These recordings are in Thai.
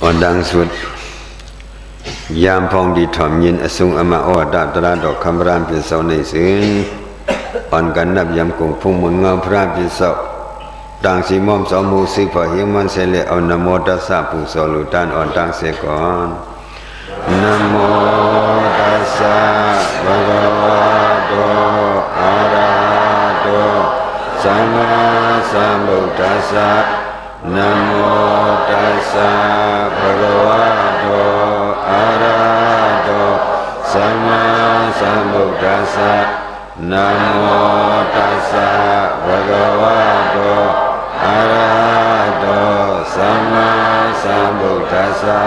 อ่อนดังสุดยามพองดีถ่อมยินอสุงอมาออดาบตราดอกคำรามเป็นเสาในศีลอ่อนกันนับยำกงพุ่งมุนเงาพระเป็นเสาต่างสีม่อมสองมูสิพอหิมันเสเลเอานะโมตัสสะปุโสลุตานอ่อนดังเสก่อนนะโมตัสสะภะคะวะโตอะระหะโตสัมมาสัมพุทธัสสะนะโมตัสสะภะคะวะโตอะระหะโตสัมมาสัมพุทธัสสะนะโมตัสสะภะคะวะโตอะระหะโตสัมมาสัมพุทธัสสะ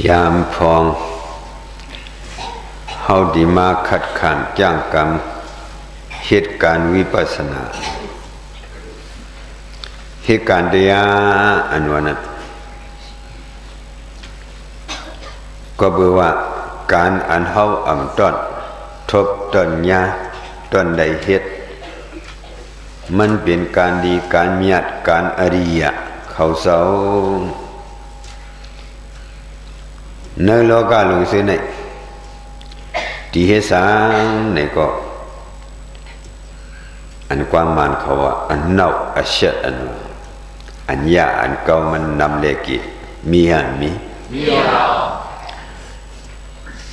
ยามพองเฮาดีมาขัดขันจ้างกรรมเหตุการณ์วิปัสสนาเหตุการณ์เดียอันวันนั้นก็เบื่อว่าการอันเฮาอ่ำต้นทบต้นยาต้นใดเหตุมันเป็นการดีการมีอัดการอริยะเขาเสาในโลกาลงเสียในที่เหตุสางในก็อันความมันเขาว่าอันเน่าอันเช็ดอันยาอันเก่ามันนำเลกิมีหันมี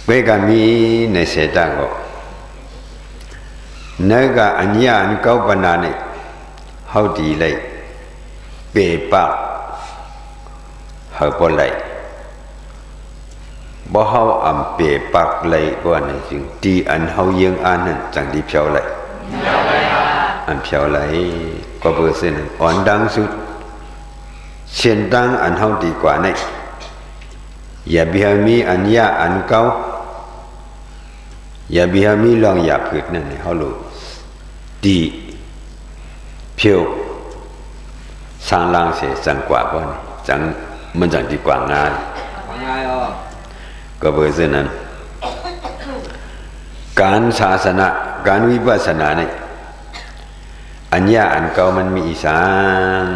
เวกามีในเสตาก็เนกอันยาอันเก่าปนาเนี่ยเฮาดีเลยเปปากเฮาบ่ไหลบ่เฮาอำเปปักไหลกว่านั่นจึงตีอันเฮาเยียงอ่านนั่นจังดีเพียวไหลอันเพียวไหลก็เบอร์เส้นอ่อนดังสุดเช่นดังอันเฮาดีกว่านี่อย่าบิหามีอันยาอันเก่าอย่าบิหามีลองอย่าพืชนั่นให้เฮารู้ดีเพียวสร้างลางเสียจังกว่าบ่นี่จังมันจังดีกว่างานก็เบอร์เส้นนั้นการศาสนาการวิปัสสนาเนี่ยอันยาอันเก่ามันมีอีสาน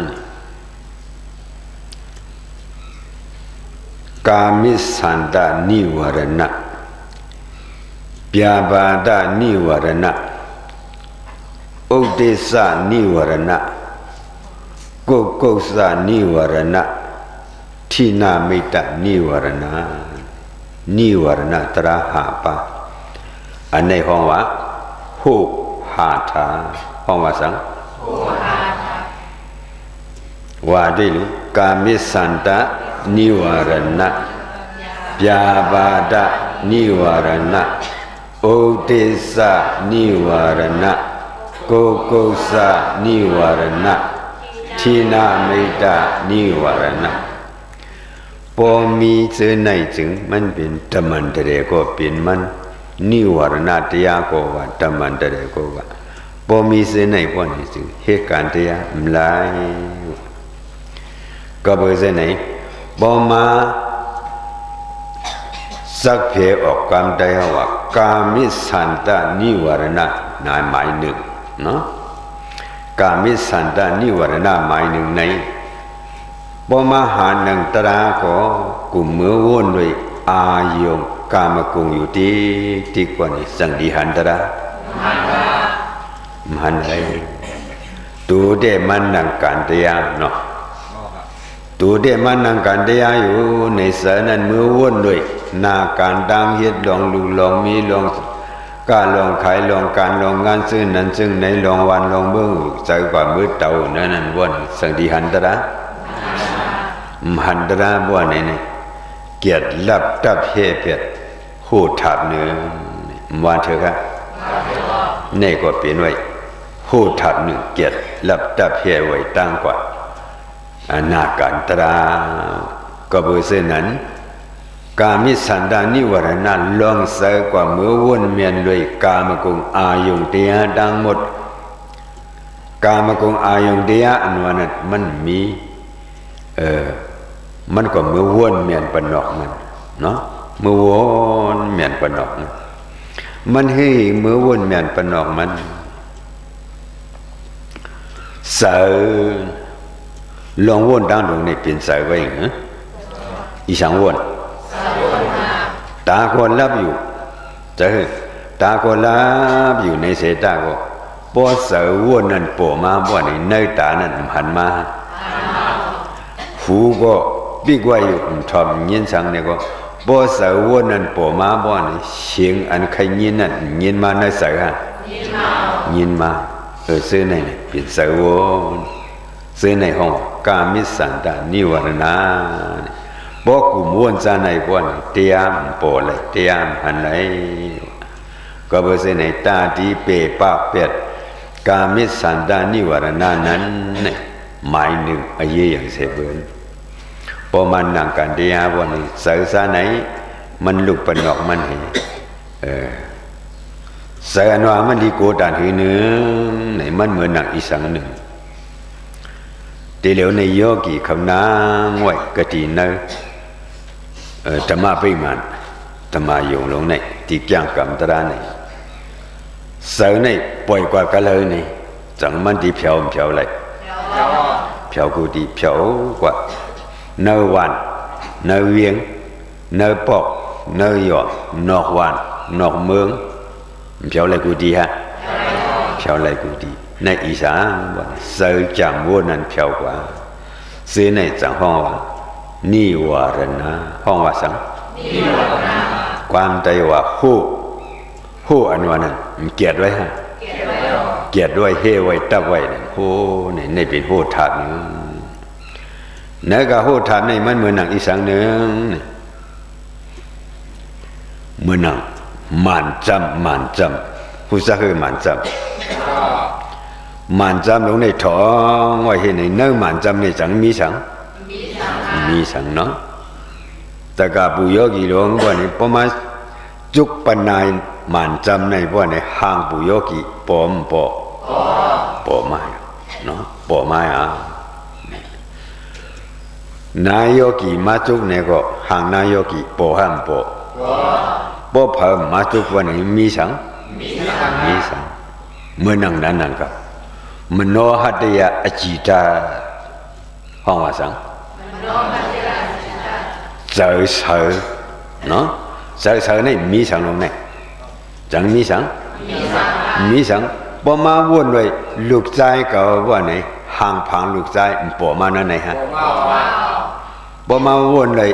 กามิสันตานิวรณะปยาบาดานิวรณะอุเดสานิวรณะกุกุสานิวรณะทินามิตานิวรณะนิวรณะตระหาปะอันในห้องว่าหุหาทาห้องว่าสังว่าด้วยหรือกามิสันตะนิวรณะปยาบาดะนิวรณะโอเตสะนิวรณะโกโกสะนิวรณะทินามิตานิวรณะพอมีเจอในจึงมันเป็นธรรมันตะเรก็เป็นมันนิวรณะตยาก็ว่าธรรมันตะเรก็ว่าพอมีเจอในพอนี้จึงเหตุการณ์ตยาหลายก็บ่เจอในบ่มาสักเพออกความได้ว่ากามิสันตานิวรณะนายหมายหนึ่งเนาะกามิสันตานิวรณะหมายหนึ่งในบ่มาหาหนังตราก็กุมมือวนด้วยอายงกามกุงอยู่ที่กว่านี้สังดิหันตระมันอะไรตูเดมันนังกันตยาเนาะตูเดมันนังกันตยาอยู่ในสานั้นมือวนด้วยนาการดังเฮ็ดลองลูกลองมีลองการลองขายลองการลองงานซึ่งนั้นซึ่งในลองวันลองเบิ่งใจกว่ามือเต่านั้นวนสังดิหันตระมันตราบัวเนี่ยเกียรติลับตับเฮเปียดหูทับเนื้อว่าเถอะครับนี่ก็เปลี่ยนไว้หูทับหนึ่งเกียรติลับตับเฮไว้ตั้งกว่าอนาการตราก็เบอร์เส้นนั้นกามิสันดานิวรณะลองเสกว่าเมื่อวนเมียนเลยกามกุงอายุงเตียดังหมดกามกุงอายุงเตียอันวันนั้นมันมี มันก็มือวนเมียนปนอกมันเนาะมือวนเมียนปนอกมันให้มือวนเมียนปนอกมันเสือลองวน当中นี่เป็นเสือไว้เหรออีสังวนตาก็รับอยู่จะตาก็รับอยู่ในสายตาก็พอเสือวนนั่นโผล่มาบ่นี่ในตานั่นหันมาหูก็ปิกไว้อยู่ทอมยินสังเนี่ยก็พอเสือวนนั่นโผล่มาบ่นี่เสียงอันใครยินนั่นยินมาในเสือฮะยินมาซื้อในนี่เป็นเสือวนซื้อในห้องกามิสันตานิวรณะบ่กุมวนซะในบ่นี่เตรียมโผล่เลยเตรียมหันไหนก็บ่ซื้อในตาดีเปปะเป็ดกามิสันตานิวรณะนั้นเนี่ยหมายหนึ่งอายุอย่างเสเบินพอมันนั่งกันเดียบ่นี่เสือซะไหนมันลุกปนอกมันเห็นเสือว่ามันดีโกตันหือนึงไหนมันเหมือนหนังอีสังหนึ่งตีเหลวในโยกีคำนางไว้กะทีเนธรรมะไปมันธรรมะโยงลงในที่จ้างกรรมตระในเสือในปล่อยกว่ากันเลยนี่จังมันที่เพียวเลยเพียวกูที่เพียวกว่าเนื้อวันเนื้อเวียงเนื้อปอกเนื้อหยอกนอกวันนอกเมืองเพียวอะไรกูดีฮะเพียวอะไรกูดีในอีสานว่าเสือจำวัวนั้นเพียวกว่าซื้อในจังห้องว่านิวรณะห้องว่าสังความใจว่าหู้อันว่านั้นเกียรติไว้ฮะเกียรติด้วยเฮไว้ตับไว้โอ้ในเป็นหู้ถาดนึงเนื้อกับหู้ถาดในมันเหมือนหนังอีสังนึงเหมือนหนังมันจำผู้สักคือมันจำลงในท้องไว้เห็นในเนื้อมันจำในจังมีสังเนาะแต่กับปุโยกีหลวงว่านี่ประมาณจุกปันนายมันจำในว่านี่ห่างปุโยกีปอมาเนาะปอมานายโยกีมาจุกเนี่ยก็ห่างนายโยกีปอห้ามปอเพิ่มมาจุกว่านี่มีสังเมื่อนั่งนั้นก็มโนหัตยะอจิตาห้องว่าสังเสือเนาะเสือในมีสังลงในจังมีสังพอมาวนไว้ลูกใจก็ว่าไหนห่างพังลูกใจปอมานั่นไหนฮะพอมาวนเลย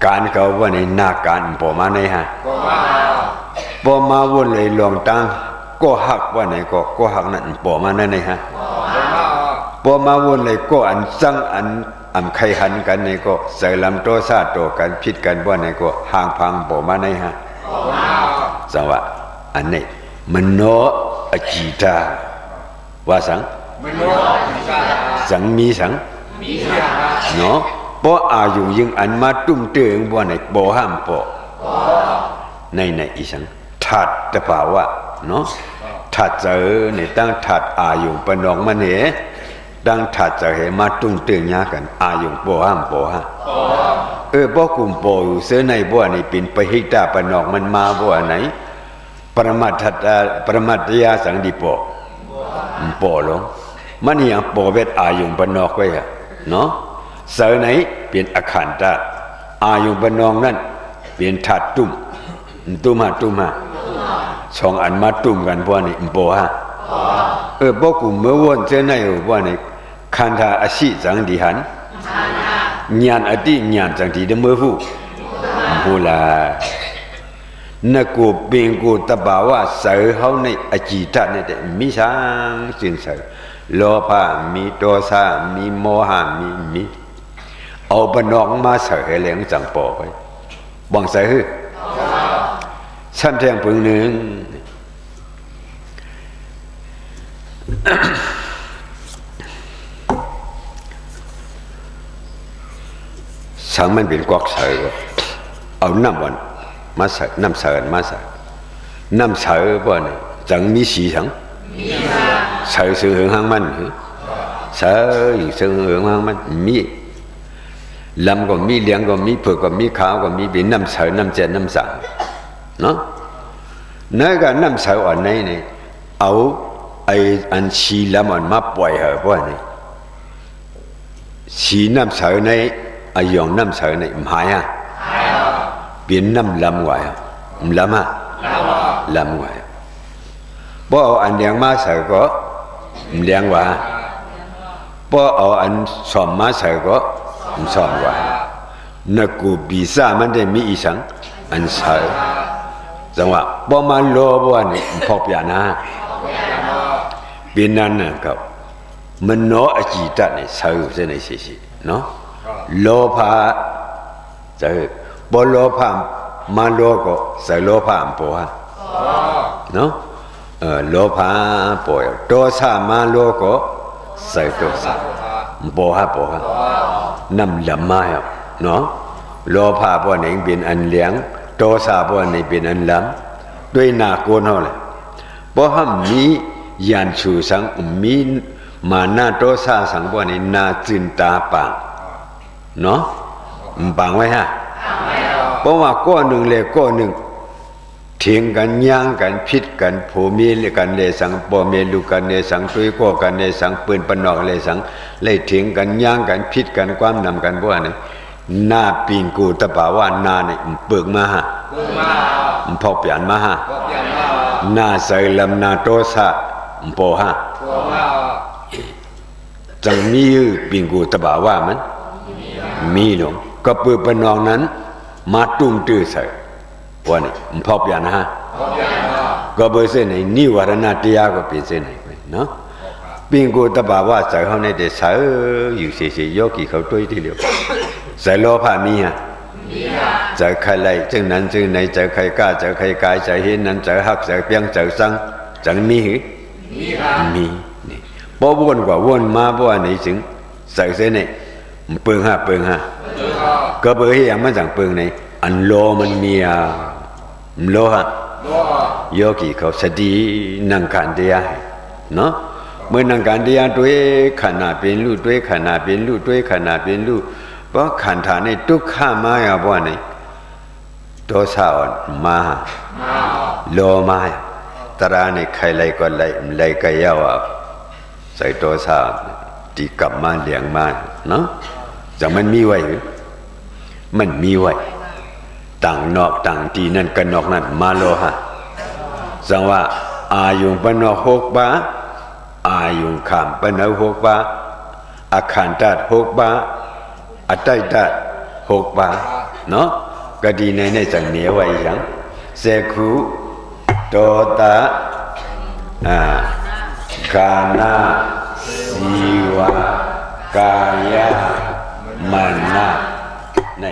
การก็ว่าไหนนาการปอมาไหนฮะพอมาวนเลยลองตั้งก็หักว่าไหนก็หักนั่นปอมานั่นไหนฮะพอมาวนเลยก็อันซังอันใครหันกันในก็ใส่ลำโตซาโตกันผิดกันว่าไหนก็ห่างพังปอมาไหนฮะสังว่าอันนี้มโนอจิตาว่าสังมีสังเนาะเพราะอายุยิ่งอันมาตุ้มเตืองว่าไหนบ่ห้ามปอในอีสังถัดตะภาวะเนาะถัดเจอในตั้งถัดอายุปนองมันเหตั้งถัดเจอเหมาตุ้มเตืองยากันอายุบ่ห้ามปอฮะบ่กุมปออยู่เสื้อในบ่นี่เป็นไปหิตาปนองมันมาบ่ไหนปรมัตถยาสังดิปอลงมันอย่างปอเวทอายุปนอกไว้อะเนาะเสือไหนเป็นอขันตะอายุปนองนั่นเป็นถัดตุ้มฮะสองอันมาตุ้มกันพวกนี้ปอฮะบ่กุมเมื่อวันเจ้าในพวกนี้คันธาอสิจังดิหันญาณอติญาณจังดิเดเมื่อผู้ฮูลานกูเบงกูตบาวะเสือเขาในอจิตะเนี่ยมีสังสินเสือโลภะมีโทสะมีโมหะมีเอาปนอกมาเสือให้เหลงจังปอไปบังเสือชั้นแทงปึงหนึ่งสังมันเป็นกอกเสือเอาน้ำวันมาใส่น้ำเสริญมาใส่น้ำเสริญบ่เนี่ยจังมีสีสังเสริญสื่อหึงหางมันเสริญสื่อหึงหางมันมี ลำก็มีเลี้ยงก็มีเผือกก็มีขาวก็มีเป็นน้ำเสาน้ำเจ็ดน้ำสามเนาะเนื้อกับน้ำเสาอันไหนเนี่ยเอาไออันชีลำมันมาปล่อยเหรอพวกนี้ชีน้ำเสาในไอยองน้ำเสาในหายอ่ะเปลี่ยนน้ำลำไว้ลำอ่ะลำไว้พอเอาอันเลี้ยงมาเสาก็เลี้ยงไว้พอเอาอันสอมมาเสาก็สอมไว้นักกูปีศาจมันได้มีอีสังอันเสาจังหวะพอมาโลบว่านี่พอเปลี่ยนนะเป็นนั้นนะครับมันโนอจิตเนี่ยเสาเส้นไหนสิเนาะโลภะจะพอโลภะมาโลก็ใส่โลภะปะเนาะโลภะปะโทสะมาโลก็ใส่โทสะปะน้ำลำมาเนาะโลภะพวกนี้เป็นอันเลี้ยงโทสะพวกนี้เป็นอันลำด้วยนาโกนเอาเลยเพราะห้ามมียันชูสังมีมานาโทสะสังพวกนี้นาจินตาปังเนาะปังไว้ฮะเพราะว่าก้อนหนึ่งเลยก้อนหนึ่งเถียงกันย่างกันพิษกันผัวเมียกันเลยสังพ่อเมียลูกกันเลยสังตุยก้อกันเลยสังปืนปนนอกเลยสังเลยเถียงกันย่างกันพิษกันความนำกันพวกนี้นาปิงกูตะป่าว่านาเนี่ยเปิกมาฮะพอเปลี่ยนมาฮะนาใส่ลำนาโตสะพอฮะจังมีปิงกูตะป่าว่ามันมีหลงก็เปิดปนองนั้นมาตุ้มตื้อใส่วันนี้พอเปลี่ยนนะฮะก็เบอร์เส้นไหนนิวรณะเตียก็เป็นเส้นไหนเนาะปิงกูตะป่าว่าใส่เขาในเด็กใส่อยู่เฉยๆโยกีเขาด้วยทีเดียวใส่โลภะมีฮะใจใครไรจึงนั้นจึงไหนใจใครกล้าใจใครกายใจเห็นนั้นใจหักใจเปียงใจสังใจมีหรือมีนี่พอวนกว่าวนมาเพราะว่าไหนจึงใส่เส้นไหนเปิงฮะก็เปิงอย่างมันสั่งเปิงไหนอันโลมันมีอ่ะโลฮะโยกีเขาสตินั่งขันเดียเนาะเมื่อนั่งขันเดียด้วยขณะเป็นรูด้วยขณะเป็นรูด้วยขณะเป็นรูเพราะขันธาในทุกข้ามาอย่าบ่ไหนโทสะมาโลมาตราในใครไรก็ไรก็ยาวใส่โทสะที่กลับมาเลี้ยงมาเนาะจังมันมีไว้มันมีไว้ต่างนอกต่างที่นั่นกันนอกนั่นมาโลหะสังว่าอายุปนหกบาอายุขามปนหกบาอาขันตัดหกบาอัตไตตัดหกบาเนาะก็ดีในจังเหนียวไว้ยังเสกุโตตะกานาสีวากายะมานะใน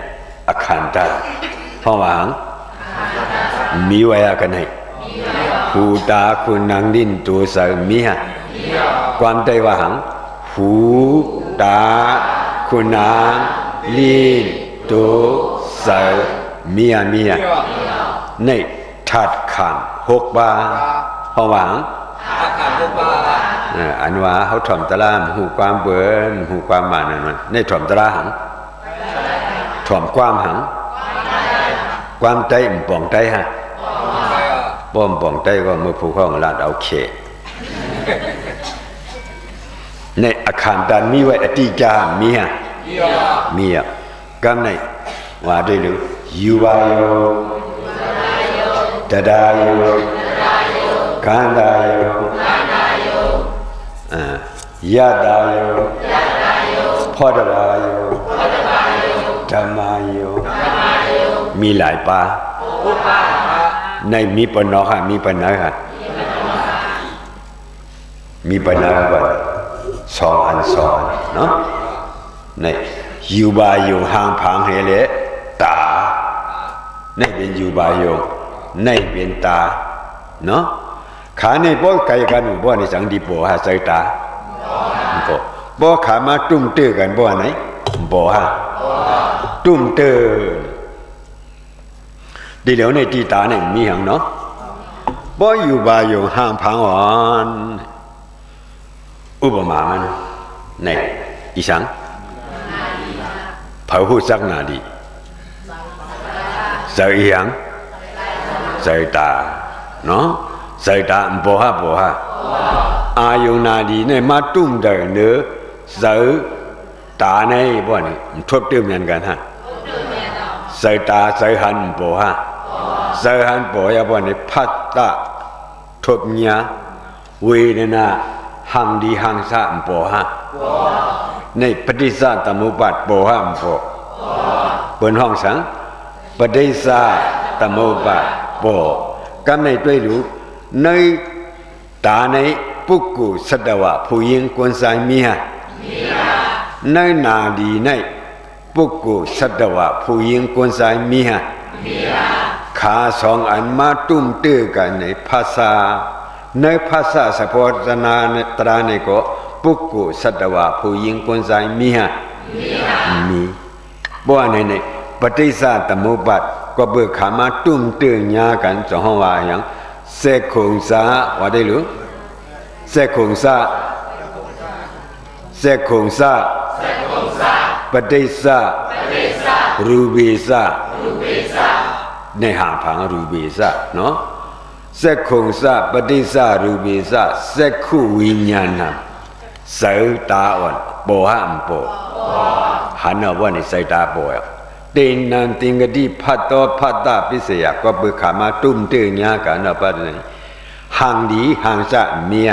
อาขันตัดเพราะว่ามีไว้กันให้หูตาคุณนางดินตัวสามีฮะความใจว่าหังหูตาคุณนางลินตัวสามีฮะในถัดขามหกบาเพราะว่าอันว่าเขาถ่อมตะลามหูความเบิ่นหูความมานั่นมันในถ่อมตะลาหังถ่อมความหังความใจป่องใจฮะป้อมป่องใจก็เมื่อผู้ข้องลาดเอาเขในอาคารตานมีไว้อติจามีฮะมีอ่ะกำในว่าด้วยหรือยูวาโยตดาโยกันดาโยยะดาโยพอดบาโยธรรมาโยมีหลายปาในมีปนอค่ะมีปนนะค่ะมีปนนะว่าสองอันเนาะในยูบาโยห่างพังเฮเลตาในเป็นยูบาโยในเป็นตาเนาะขาในบ่ไกลกันบ่ในสังดีบ่ฮะใส่ตาบ่ขามาตุ้มตื้อกันบ่ไหนบ่ฮะตุ้มตื้อดีแล้วในตีตาเนี่ยมีหังเนาะบ่อยู่บาอยู่ห่างพังอ่อนอุปมามันในอีสัง เผาหูสักนาดีใส่ยังใส่ตาเนาะใส่ตาบ่ฮะอายุนาดีเนี่ยมาตุ้มเดินเนื้อใส่ตาในบ่นี่ทบเติมกันกันฮะใส่ตาใส่หันบ่ฮะใส่หันบ่yaบ่นี่พัตตะทบญาเวทนาหังดีหังสะบ่ฮะในปฏิสาตมุปบาทบ่ฮะบ่เปิ้นห้องสังปฏิสาตมุปบาทบ่กำในด้วยรู้ในตาในปุกกุสัตวะผู้หญิงกวนสายมีฮะในนาดีในปุกกุสัตวะผู้หญิงกวนสายมีฮะขาสองอันมาตุ้มตื้อกันในภาษาในภาษาสะโพธนาตราในก็ปุกกุสัตวะผู้หญิงกวนสายมีฮะมีบ่ว่าในปฏิสาตมุปบาทก็เบิกขามาตุ้มตื้อญากันจะห้องว่าอย่างเสกคงซาว่าได้หรือเสกคงซาเสกคงซาปฏิสารูเบซาในหางผังรูเบซาเนาะเสกคงซาปฏิสารูเบซาเสกขุวิญญาณใส่ตาอ่อนโปหะมโปหันเอาว่าในใส่ตาโปเตนันติงกติพัตโตพัตตาปิเสยก็เบิกขามาตุ้มเตือนญากันเอาไปเลยหังดีหังสะเมีย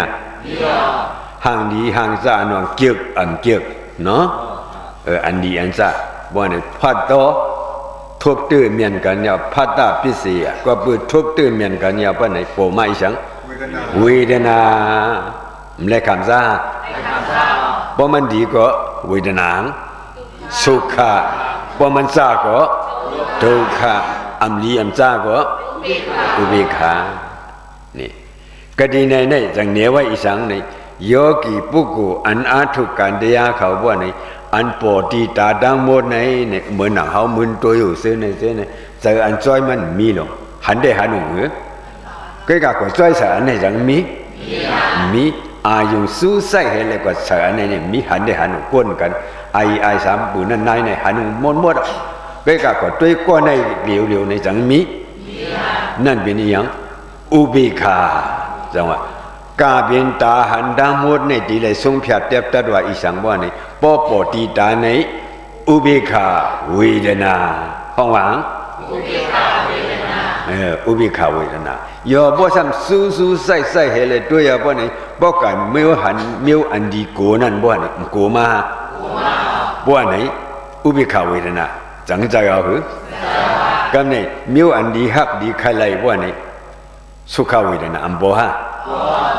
หังดีหังสะนองเกียกอันเกียกเนาะอันดีอันสะว่าในพัตโตทบเตือนเมียนกันเนี่ยพัตตาปิเสยก็เบิกทบเตือนเมียนกันเนี่ยไปไหนโปไม่สังเวทนาไม่คำซาเพราะมันดีก็เวทนาสุขะพอมันซาก็ทุกขะอัมลีอัมซาก็อุเบกขานี่กดีในจังเหนียวไว้อีสังในโยกีปุกุอันอาทุกันเดียเขาว่าในอันปอดีตาดังหมดในเหมือนหนังเขามึนตัวอยู่ซื้อในเจออันจ้อยมันมีหรอหันได้หันหนุ่มเหรอก็กะก็จ้อยสารในจังมีอายุสู้ใส่ให้เลยก็สารในมีหันได้หันหนุ่มก้นกันไอสามปืนนั่นนายในหันหมดไปกับก็ด้วยก้อนในเหลียวในจังมีนั่นเป็นอย่างอุเบกขาจังว่ากาเป็นตาหันดังหมดในดีเลยทรงเพียรเทียบตัดว่าอีสังว่าในปอตีตาในอุเบกขาเวทนาห้องหวังอุเบกขาเวทนาอุเบกขาเวทนาอย่าบ่ซ้ำสู้ใส่ให้เลยด้วยอย่าบ่ในบ่กันไม่ว่าหันไม่ว่าอันดีโกนั่นบ่ในโกมาบ่ไหนอุเบกขาเวทนาจังใจเอาหือกันนี่มิวอันดีฮักดีใครไล่บ่ไหนสุขเวทนาอันบ่ฮะ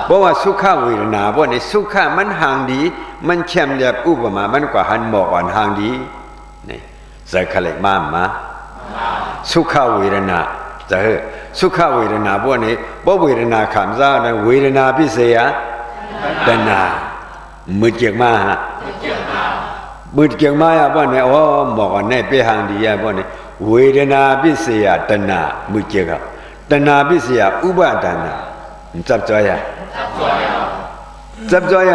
บ่ว่าสุขเวทนาบ่ไหนสุขมันห่างดีมันแช่มเรียบอุปมามันกว่าหันหมอกอ่อนห่างดีนี่ใส่คะเลยมาสุขเวทนาจะเฮสุขเวทนาบ่ไหนบ่เวทนาขามซานะเวทนาพิเศษตนามือเจียกมาฮะมือเกี่ยงมาบ่เนี่ยอ๋อหมอกอันไหนไปหางดีอ่ะบ่เนี่ยเวทนาพิเศษตนามือเกี่ยกตนาพิเศษอุปาทานจับจ่อย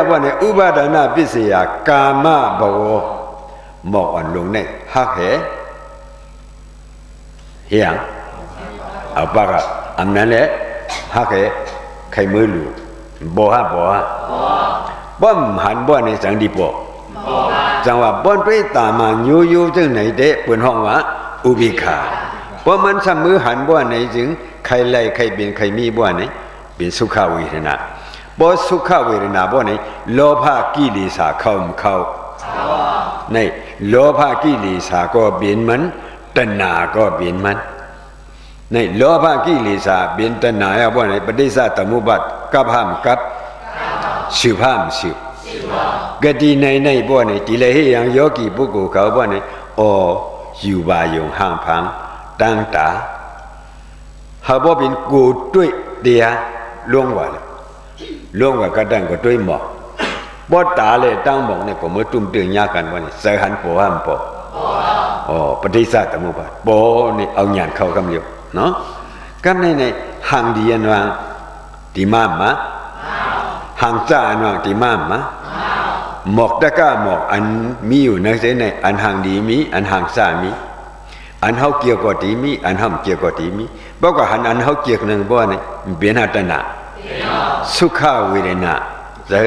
บ่เนี่ยอุปาทานพิเศษกามะบวหมอกอันลงในฮักเหเฮียงเอาปากอันนั้นแหละฮักเหใครมือลูบ่ฮะบ่มหันบ่เนี่ยจังดีบ่จังว่าป้อนไปตามาโยจังไหนเด้เปิ้นห้องว่าอุเบกขาเพราะมันสมือหันบ่ไหนจึงใครไล่ใครเป็นใครมีบ่ไหนเป็นสุขเวทนาบ่สุขเวทนาบ่ไหนโลภะกิเลสเข้าในโลภะกิเลสก็เป็นมันตณะก็เป็นมันในโลภะกิเลสเป็นตณะบ่ไหนปฏิสาตมุปบาทกับห้ามกับสืบห้ามสืบกติในบ่เนี่ยดีเลยให้ยังโยกีปุกุเขาบ่เนี่ยอยู่บายงห่างพังตั้งตาหาบ่เป็นกูด้วยเดียล่วงว่าก็ดังก็ด้วยหมอกบ่ตาเลยตั้งหมอกเนี่ยก็มือตุ้มเตือนยากันบ่เนี่ยใส่หันโปห้ามโปปฏิสาตมุปบาทโปนี่เอาหยานเข้ากำอยู่เนาะกันในห่างดีอันว่าดีมามะห่างจ้าอันว่าดีมามะ หมอกตะก้าหมอกอันมีอยู่ในเสในอันห่างดีมีอันห่างซ่ามีอันเฮาเกี่ยวกับดีมีอันห้ามเกี่ยวกับดีมีบอกว่าหันอันเฮาเกี่ยวนึงบ่เนี่ยเปลี่ยนหาตนะสุขเวทนาเจ้า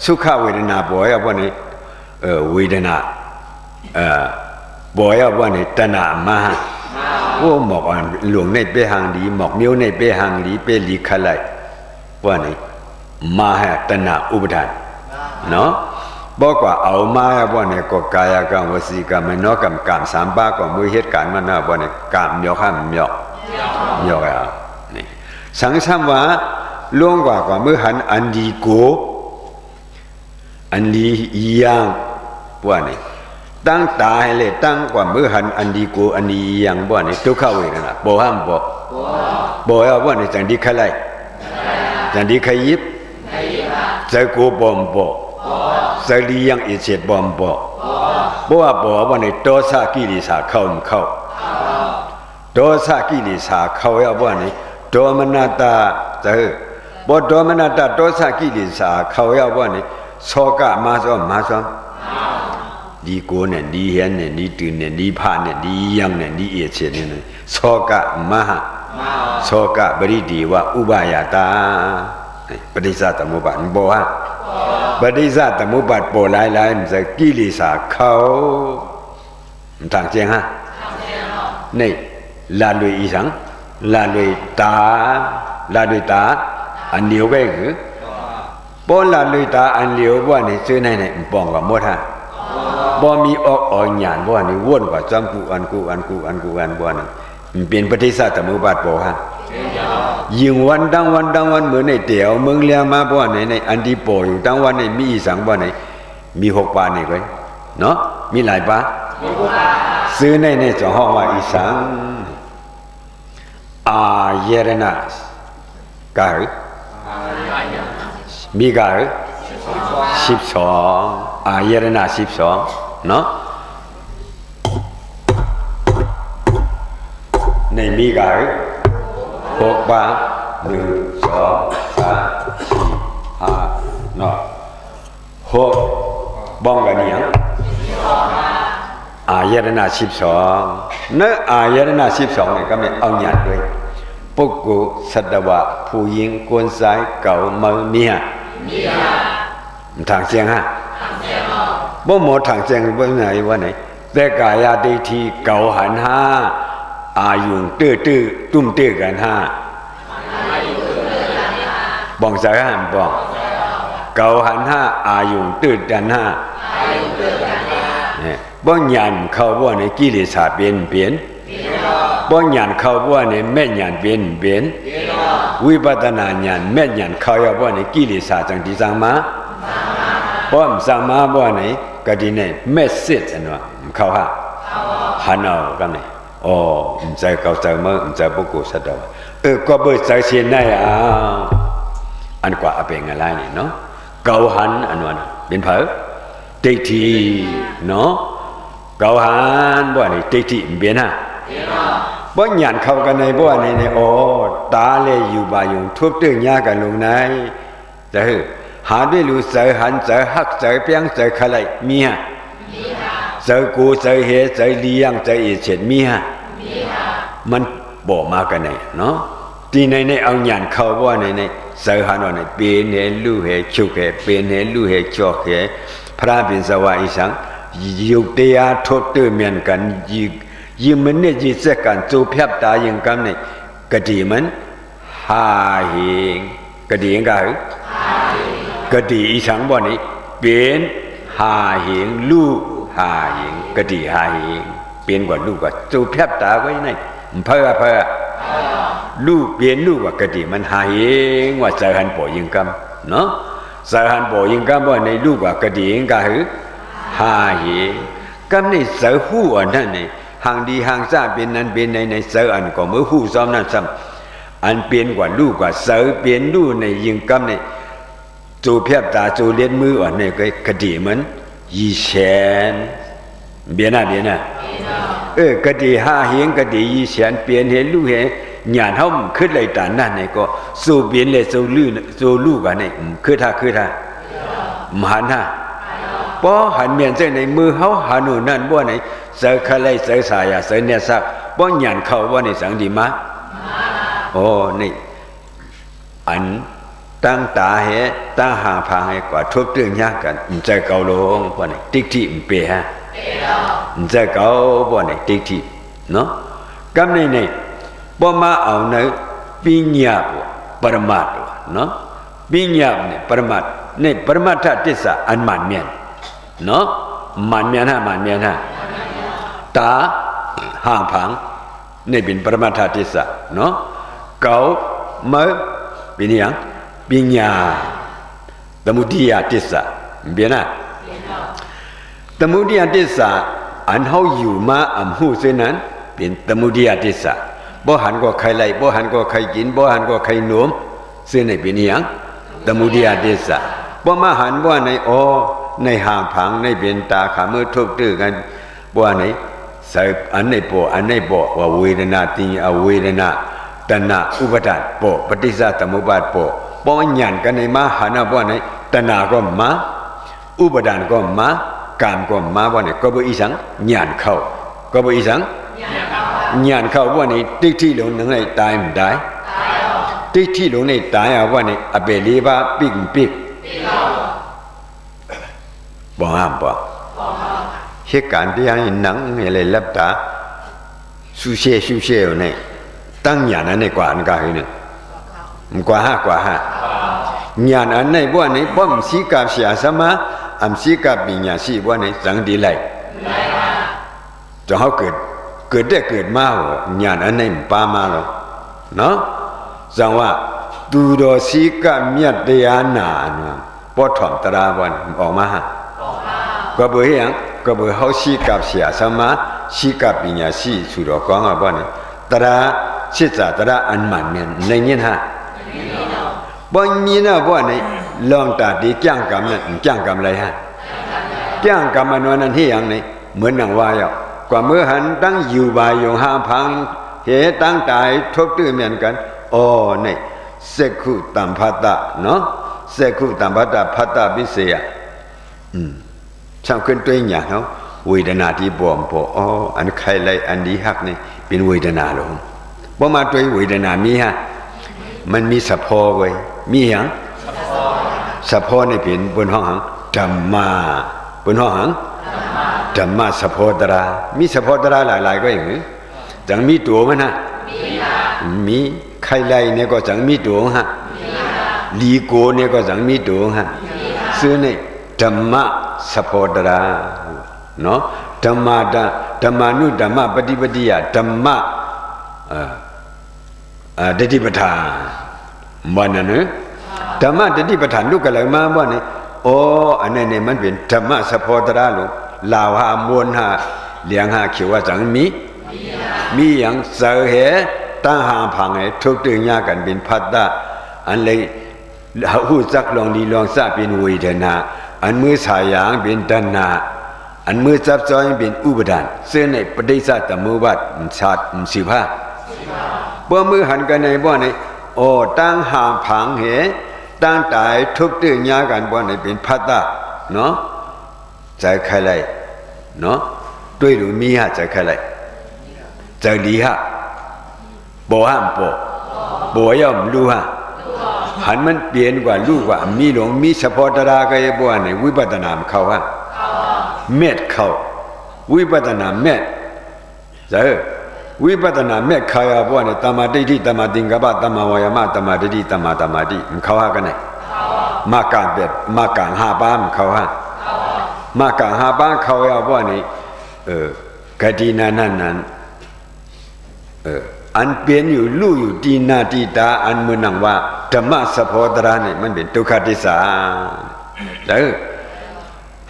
สุขเวทนาบ่อยบ่เนี่ยเวทนาบ่อยบ่เนี่ยตนะมาโอ้หมอกอันหลวงในเปห่างดีหมอกนิ้วในเปห่างดีเปลีขไลบ่เนี่ยมาหาตนะอุปทานเนาะบอกว่าเอามาบ่เนี่ยก็กายกรรมวสีกรรมมโนกรรมกรรมสามบาก็มือเหตุการณ์มันน่ะบ่เนี่ยกรรมเมียวข้ามเมียวอ่ะนี่สังสามว่าล่วงกว่ามือหันอันดีโกอันดียังบ่เนี่ยตั้งตาให้เลยตั้งกว่ามือหันอันดีโกอันดียังบ่เนี่ยทุกเข้าเวทนาบ่ห้ามบ่เอาบ่เนี่ยจังดีขะไลจังดีขยิบใจโกบ่บ่สลียังอิเสตบอมบ่บ่ว่าในโตสะกิเลสาเข้าไม่เข้าโตสะกิเลสาเข้าอย่าบ่ในโดมนัตตาเจ้อบ่โดมนัตตาโตสะกิเลสาเข้าอย่าบ่ในโสกะมาซ้อดีโกเนี่ยดีเห็นเนี่ยดีตื่นเนี่ยดีพาเนี่ยดียังเนี่ยดีอิเสตเนี่ยโสกะมหะโสกะบริดีวะอุบายตาปฏิสัตตมุปบาทบ่ฮะปฏิสัตตมุปบาทโปหลายๆมันจะกิเลสเขาทางเจียงฮะนี่ลาลุยอีสังลาลุยตาอันเดียวไปคือป้อนลาลุยตาอันเดียวว่านี่ซื้อไหนป้องกับหมดฮะบ่มีออกหยานว่านี่วนกว่าจำกูอันกูบ่นี่มันเป็นปฏิสัตตมุปบาทบ่ฮะยิงวันดังวันเหมือนในเตี่ยวเมืองเลียมาบ่ในอันที่โปอยู่ดังวันในมีอีสังบ่ในมี6ปานี่ก็เนาะมีหลายปาซื้อในจ่อห้องว่าอีสังอายรนะกะมีกะ12อายรนะ12เนาะในมีกะ6ปา1 2 3 4 5เนาะ6บ้องกันยังอายตนะ12เนอายตนะ12เนี่ยก็ไม่เอาหยัดด้วยปุกกุสัตวะผู้หญิงกวนซ้ายเก่ามือเมียทางเสียงฮะบ่หมดทางเสียงบ่ไหนว่าไหนแต่กายาดิทีเก่าหันห้าอายุงตื้อตุ้มตื้อกันห้าบ้องใส่ห้ามบ้องเก่าหันห้าอายุงตื้อกันห้าบ่หยันเข้าบ่ในกิเลสเปลี่ยนบ่หยันเข้าบ่ในแม่หยันเปลี่ยนวิปัสสนาหยันแม่หยันเข้าอย่าบ่ในกิเลสจังที่สังมาบ่สังมาบ่ในก็ดีในแม่สิทธิ์อันว่าเข้าฮะหันเอากันนี่อ๋อมันใจเก่าใจเมื่อมันใจปุกกุสัตวะก็เบิดใจเสียนได้อันกว่าเป็นอะไรนี่เนาะเก่าหันอันว่าเป็นเผอติทีเนาะเก่าหันบ่นี่ติทีเปลี่ยนฮะบ่หยันเข้ากันในบ่ในอ๋อตาเลยอยู่บ่อยู่ทุบตึ้งยากันลงในจะหาด้วยรู้ใจหันใจฮักใจเปียงใจขะไลมีฮะใจกูใจเฮใจเลี้ยงใจอิเฉดมีฮะมันบ่มากันในเนาะที่ในเอาหยันเข้าบ่ในใจหันว่าในเป็นเฮลู่เฮชุกเฮเป็นเฮลู่เฮจอกเฮพระปิณสวะอีสังยุคเตียทุบตึ้งเมียนกันยิมันเนี่ยยิเสกันจูเพียบตายิงกันเนี่ยกะดีมันหาเหงกะดียังไงกะดีอีสังบ่นี่เป็นหาเหงลูกหาเหงกะดีหาเหงเป็นกว่าลูกกว่าจูเพียบตาไว้ในเพื่อลูกเป็นลูกว่ากะดีมันหาเหงว่าใจหันป่อยิงกันเนาะใจหันป่อยิงกันบ่ในลูกว่ากะดียังไงหาเหงกันนี่เสือหู้อันนั้นนี่ห่างดีห่างซ่าเป็นนั้นเป็นในเสืออันก็มือหู้ซ้อมนั่นซ้ำอันเปลี่ยนกว่าลูกกว่าเสือเปลี่ยนลูกในยิงกำในจูเพียบตาจูเลี้ยนมืออ่อนในก็คดีมันยีแชนเบียน่ะคดีห้าเฮียงคดียีแชนเปลี่ยนเห็นลูกเห็นหยาดห้อมขึ้นเลยตานั่นในก็สู้เปลี่ยนเลยสู้ลูกกันในคือท่ามหันท่า บ่หันเมียนใจในมือเฮาหันนู่นนั่นบ่ไหนเสคไลเสสายาเสเนี่ยซักบ่หยันเข้าบ่ในสังดีมาโอ้นี่อันตั้งตาเหตั้งหาพาให้กว่าทุบเรื่องยากกันใจเก่าลงบ่ไหนติ๊กที่เปฮะใจเก่าบ่ไหนติ๊กที่เนาะกำในบ่มาเอาในปิญญาปรมัตถ์เนาะปิญญาเนี่ยปรมัตถ์ในปรมัตถติสสะอันมันเมียนเนาะมันเมียนฮะมันเมียนฮะตาห่างผังในเป็นปรมัตถติสสะเนาะเก่าเมื่อเป็นอย่างปิญญาตมุทิยติสสะเบียนะตมุทิยติสสะอันเฮาอยู่มาอำหูเส้นนั้นเป็นตมุทิยติสสะบ่หันก็ใครไล่บ่หันก็ใครกินบ่หันก็ใครหนวมซึ่งในเป็นอย่างตมุทิยติสสะบ่มาหันบ่ในในห่างผังในเป็นตาขามือทุบตื้อกันบ่ไหนใส่อันในบ่ว่าเวทนาติอเวทนาตนะอุปทานบ่ปฏิสัตมุปบาทบ่หยันกันในมาหันบ่ไหนตนะก็มาอุปทานก็มากามก็มาบ่ไหนก็บ่อีสังหยันเข้าก็บ่อีสังหยันเข้าบ่ไหนติทิหลงนึงในตายมันได้ติทิหลงในตายบ่ไหนอเปลีบาปิกบ่ห้ามบ่เหตุการณ์ที่ให้หนังอะไรลับตาซูเช่อยู่ในตั้งญาณอันในกว่าอันกาให้นึงกว่าห้าญาณอันในบ่ไหนบ่มสีกาเสียสมาอัมสีกาปิญญาสีบ่ไหนสังดีไลจะเฮาเกิดได้เกิดมาญาณอันในปามาหรอเนาะจังว่าตูโดสีกาเมียตยานาบ่ถ่อมตราบ่ออกมาฮะก็บ่เฮ็ดหยังก็บ่เฮาสีกาเสียสมาสีกาปิญญาสีสู่ดอกกองอ่ะบ่นี่ตราสิจาตระอันมันเมียนในยินฮะบ่มีนะบ่นี่ลองตาดีจ้างกรรมนั่นจ้างกรรมอะไรฮะจ้างกรรมอันนั้นที่อย่างนี้เหมือนหนังว่าอ่ะกว่าเมื่อหันตั้งอยู่บายอยู่ห้าพังเหตั้งตายทุบตื้อเหมือนกันนี่เสกุตัมภัตตะเนาะเสกุตัมภัตตะภัตตะพิเศษช่างขึ้นตัวอย่างเนาะเวทนาที่บ่มพออันใครไรอันนี้ฮักนี่เป็นเวทนาลงบ่มาตัวเวทนามีฮะมันมีสะโพกไว้มีหยังสะโพกนี่เป็นบนห้องหังธรรมะบนห้องหังธรรมะสะโพตรามีสะโพตราหลายๆก็อย่างนี้จังมีตัวมั้ยนะมีใครไรเนี่ยก็จังมีตัวฮะลีโกเนี่ยก็จังมีตัวฮะซึ่งในธรรมะสะโพตราเนาะธรรมานุธรรมะปฏิปฏิยธรรมะดติปทานบ่นั่นเนอะธรรมะดติปทานลูกก็เลยมาบ่นี่อันนั้นเนี่ยมันเป็นธรรมะสะโพตระลูกลาวหามวนหาเลียงหาเขียวว่าจังมีอย่างเสเหตั้งหาผังให้ทุกตึงยากันเป็นภัตตะอันเลยฮู้จักลองดีลองซะเป็นเวทนาอันมือสายางเป็นตัณหาอันมือซับซ้อนเป็นอุปทานซึ่งในปฏิสัตตมุปบาทชาติ15บ่มือหันกันในบ่ในตั้งหาผังเหตั้งตายทุบตื้อยากันบ่ในเป็นภัตตะเนาะใจใครไรเนาะด้วยรู้มีฮะใจใครไรใจดีฮะบ่ห้ามบ่ย่อมรู้ฮะหันมันเปลี่ยนกว่ารู้กว่ามีหลงมีเฉพาะตราก็บ่ในวิปัสสนามเข้าฮะเม็ดเข้าวิปัสสนาเม็ดวิปัสสนาเม็ดเข้าบ่ในตมาทิฏฐิตมาติงกัปปะตมาวายามะตมาทิฏฐิตมาตมาติมันเข้าฮะกันไหนมาการแบบมาการหาบ้านเข้าฮะมาการหาบ้านเข้าบ่ในกตินานั้นอันเปลี่ยนอยู่รู้อยู่ตีนาตีตาอันเหมือนหนังว่าธรรมะสะโพตระนี่มันเป็นทุกขติสา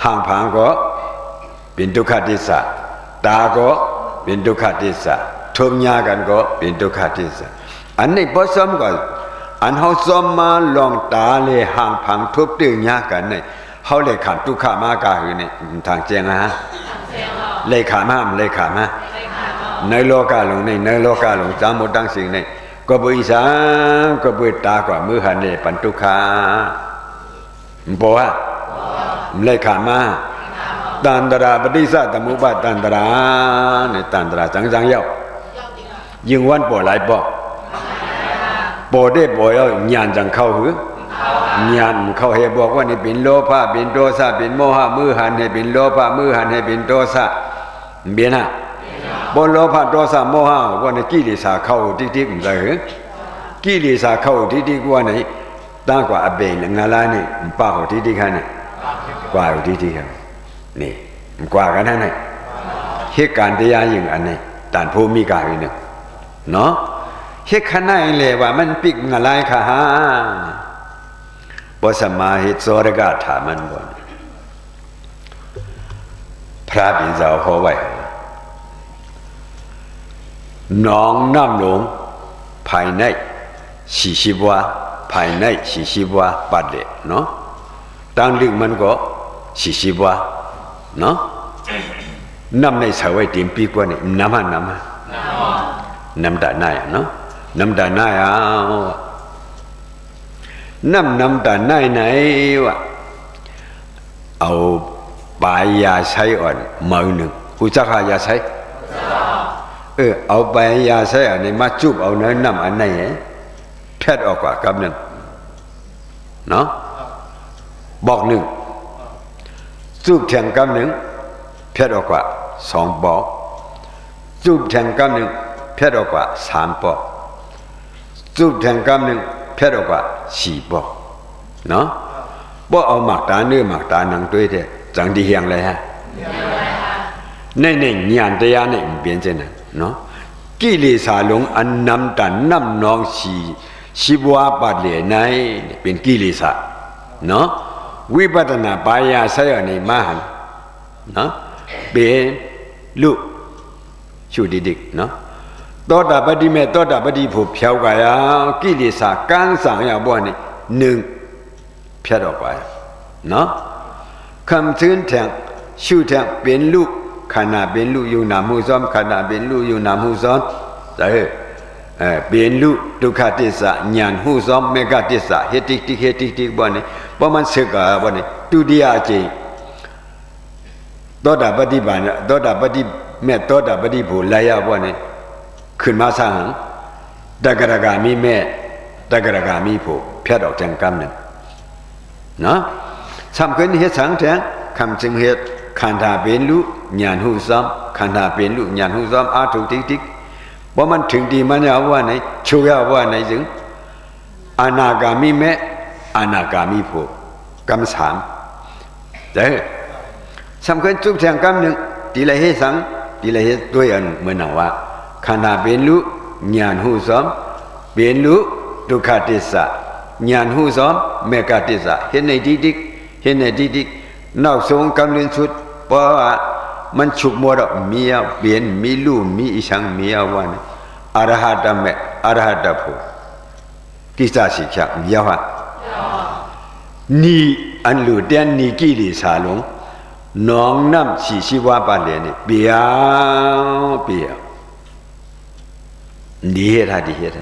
ห่างผังก็เป็นทุกขติสาตาก็เป็นทุกขติสาทุมยากันก็เป็นทุกขติสาอันนี้พอซ้อมก็อันเฮาซ้อมมาลองตาเลยห่างผังทุบตึงยากันนี่เฮาเลยขันทุกขมากาคือนี่ทางเจียงฮะเลยขามาเลยขามาในโลกาหลงในโลกาหลงจำหมดทั้งสิ่งนี่ก็บ่อีสาก็บ่ตากว่ามือหันนี่ปันทุกขาบ่ว่าเลยขามา ตันตราปฏิสัตมุปบาทตันตราเนี่ยตันตราจังๆရောက်ยิงวันปอหลายปอปอได้ปอแล้วญาณจังเข้าหือญาณเข้าให้บอกว่านี่เป็นโลภะเป็นโทสะเป็นโมหะมือหันให้เป็นโลภะมือหันให้เป็นโทสะเบียนะบนโลภะโทสะโมหะว่านี่กิเลสเข้าติ๊กๆได้หือกิเลสเข้าติ๊กๆว่านี่ตั้งกว่าอเบนงาลานี่ป้าเขาติ๊กๆคันนี่กว่าอยู่ติ๊กๆครับนี่กว่ากันนั่นน่ะเหตุการณ์တရားရင်อันนี้ตานภูมิกาอยู่เนี่ยเนาะเหตุขณะนี้เลยว่ามันปิกงาลายค่ะฮะบ่สมาหิตโสรกะถามันบ่พระบิณฑบาตไว้น้องน้ำหลงภายในสี่สิบวาภายในสี่สิบวาปัดเลยเนาะตั้งลึกมันก็สี่สิบวาเนาะน้ำในสาวไอ้เต็มปีกว่านี่น้ำด่านายเนาะน้ำด่านายน้ำด่านายไหนวะเอาปลายยาใช้อ่อนมือหนึ่งอุจจาระยาใช้เอาปลายยาใช้อันนี้มาจุบเอาเนื้อน้ำอันไหนแพทย์ออกกว่ากับหนึ่งเนาะบอกหนึ่งจุบแทงกับหนึ่งแพทย์ออกกว่าสองปอกจุบแทงกับหนึ่งแพทย์ออกกว่าสามปอกจุบแทงกับหนึ่งแพทย์ออกกว่าสี่ปอกเนาะบ่เอาหมักตาเนื้อหมักตาหนังด้วยเถอะจังดีเฮียงเลยฮะในญาณတရားနဲ့ပြင်ခြင်းတယ်နော်ကိလေသာလုံးအနန္တနမ်နောင်ရှိဘွားပတ်လေနိုင်เป็นကိလေသာနော်ဝိပဿနာဘာယာဆက်ရနေမဟန်နော်เป็นลุရှုတိတိနော်သောတာပတ္တိမေသောတာပတ္တိဖို့ဖြောက်ကရကိလေသာကန်းဆောင်ရဘောနေหนึ่งဖြတ်တော့ပါနော်คำชื้นแทงชื่อแทงเป็นลูกขณะเป็นลูกอยู่นามูซ้อมขณะเป็นลูกอยู่นามูซ้อมเป็นลูกทุกขติสะญาณหูซ้อมเมฆติสะเฮติติบ่นี่บ่มันสึกบ่นี่ตุติยจริงသောတာပတ္တိပါဏသောတာပတ္တိမဲ့သောတာပတ္တိဖို့လာရบ่นี่ขึ้นมาสร้างตะกรกามิမဲ့ตะกรกามิဖို့ဖြတ်တော့จังกรรมนึงเนาะสำคัญเหตุสังแทงคำจึงเหตุขันธาเป็นลูกญาณหูซ้อมขันธาเป็นลูกญาณหูซ้อมอาถูกติ๊กเพราะมันถึงดีมันยาวว่าไหนชูยาวว่าไหนจึงอนาคามิแม่อนาคามิผู้กรรมสามแต่สำคัญจุดแทงกรรมหนึ่งทีละเหตุสังทีละเหตุด้วยอันเหมือนว่าขันธาเป็นลูกญาณหูซ้อมเป็นลูกทุกขติสะญาณหูซ้อมเมฆติสะเห็นในติ๊กเห็นในติ๊กนอกสงกำลังสุดเพราะว่ามันฉุกมัวดอกมีเปลี่ยนมีลู่มีอิชังมีวันอรหัตเมอรหัตผู้กิจสิกขามีว่านี่อันหลุดเดียนนี่กิเลสาลงน้องน้ำสีชีวะปานเดนี่เปียวนี่เหตุดีเหตุ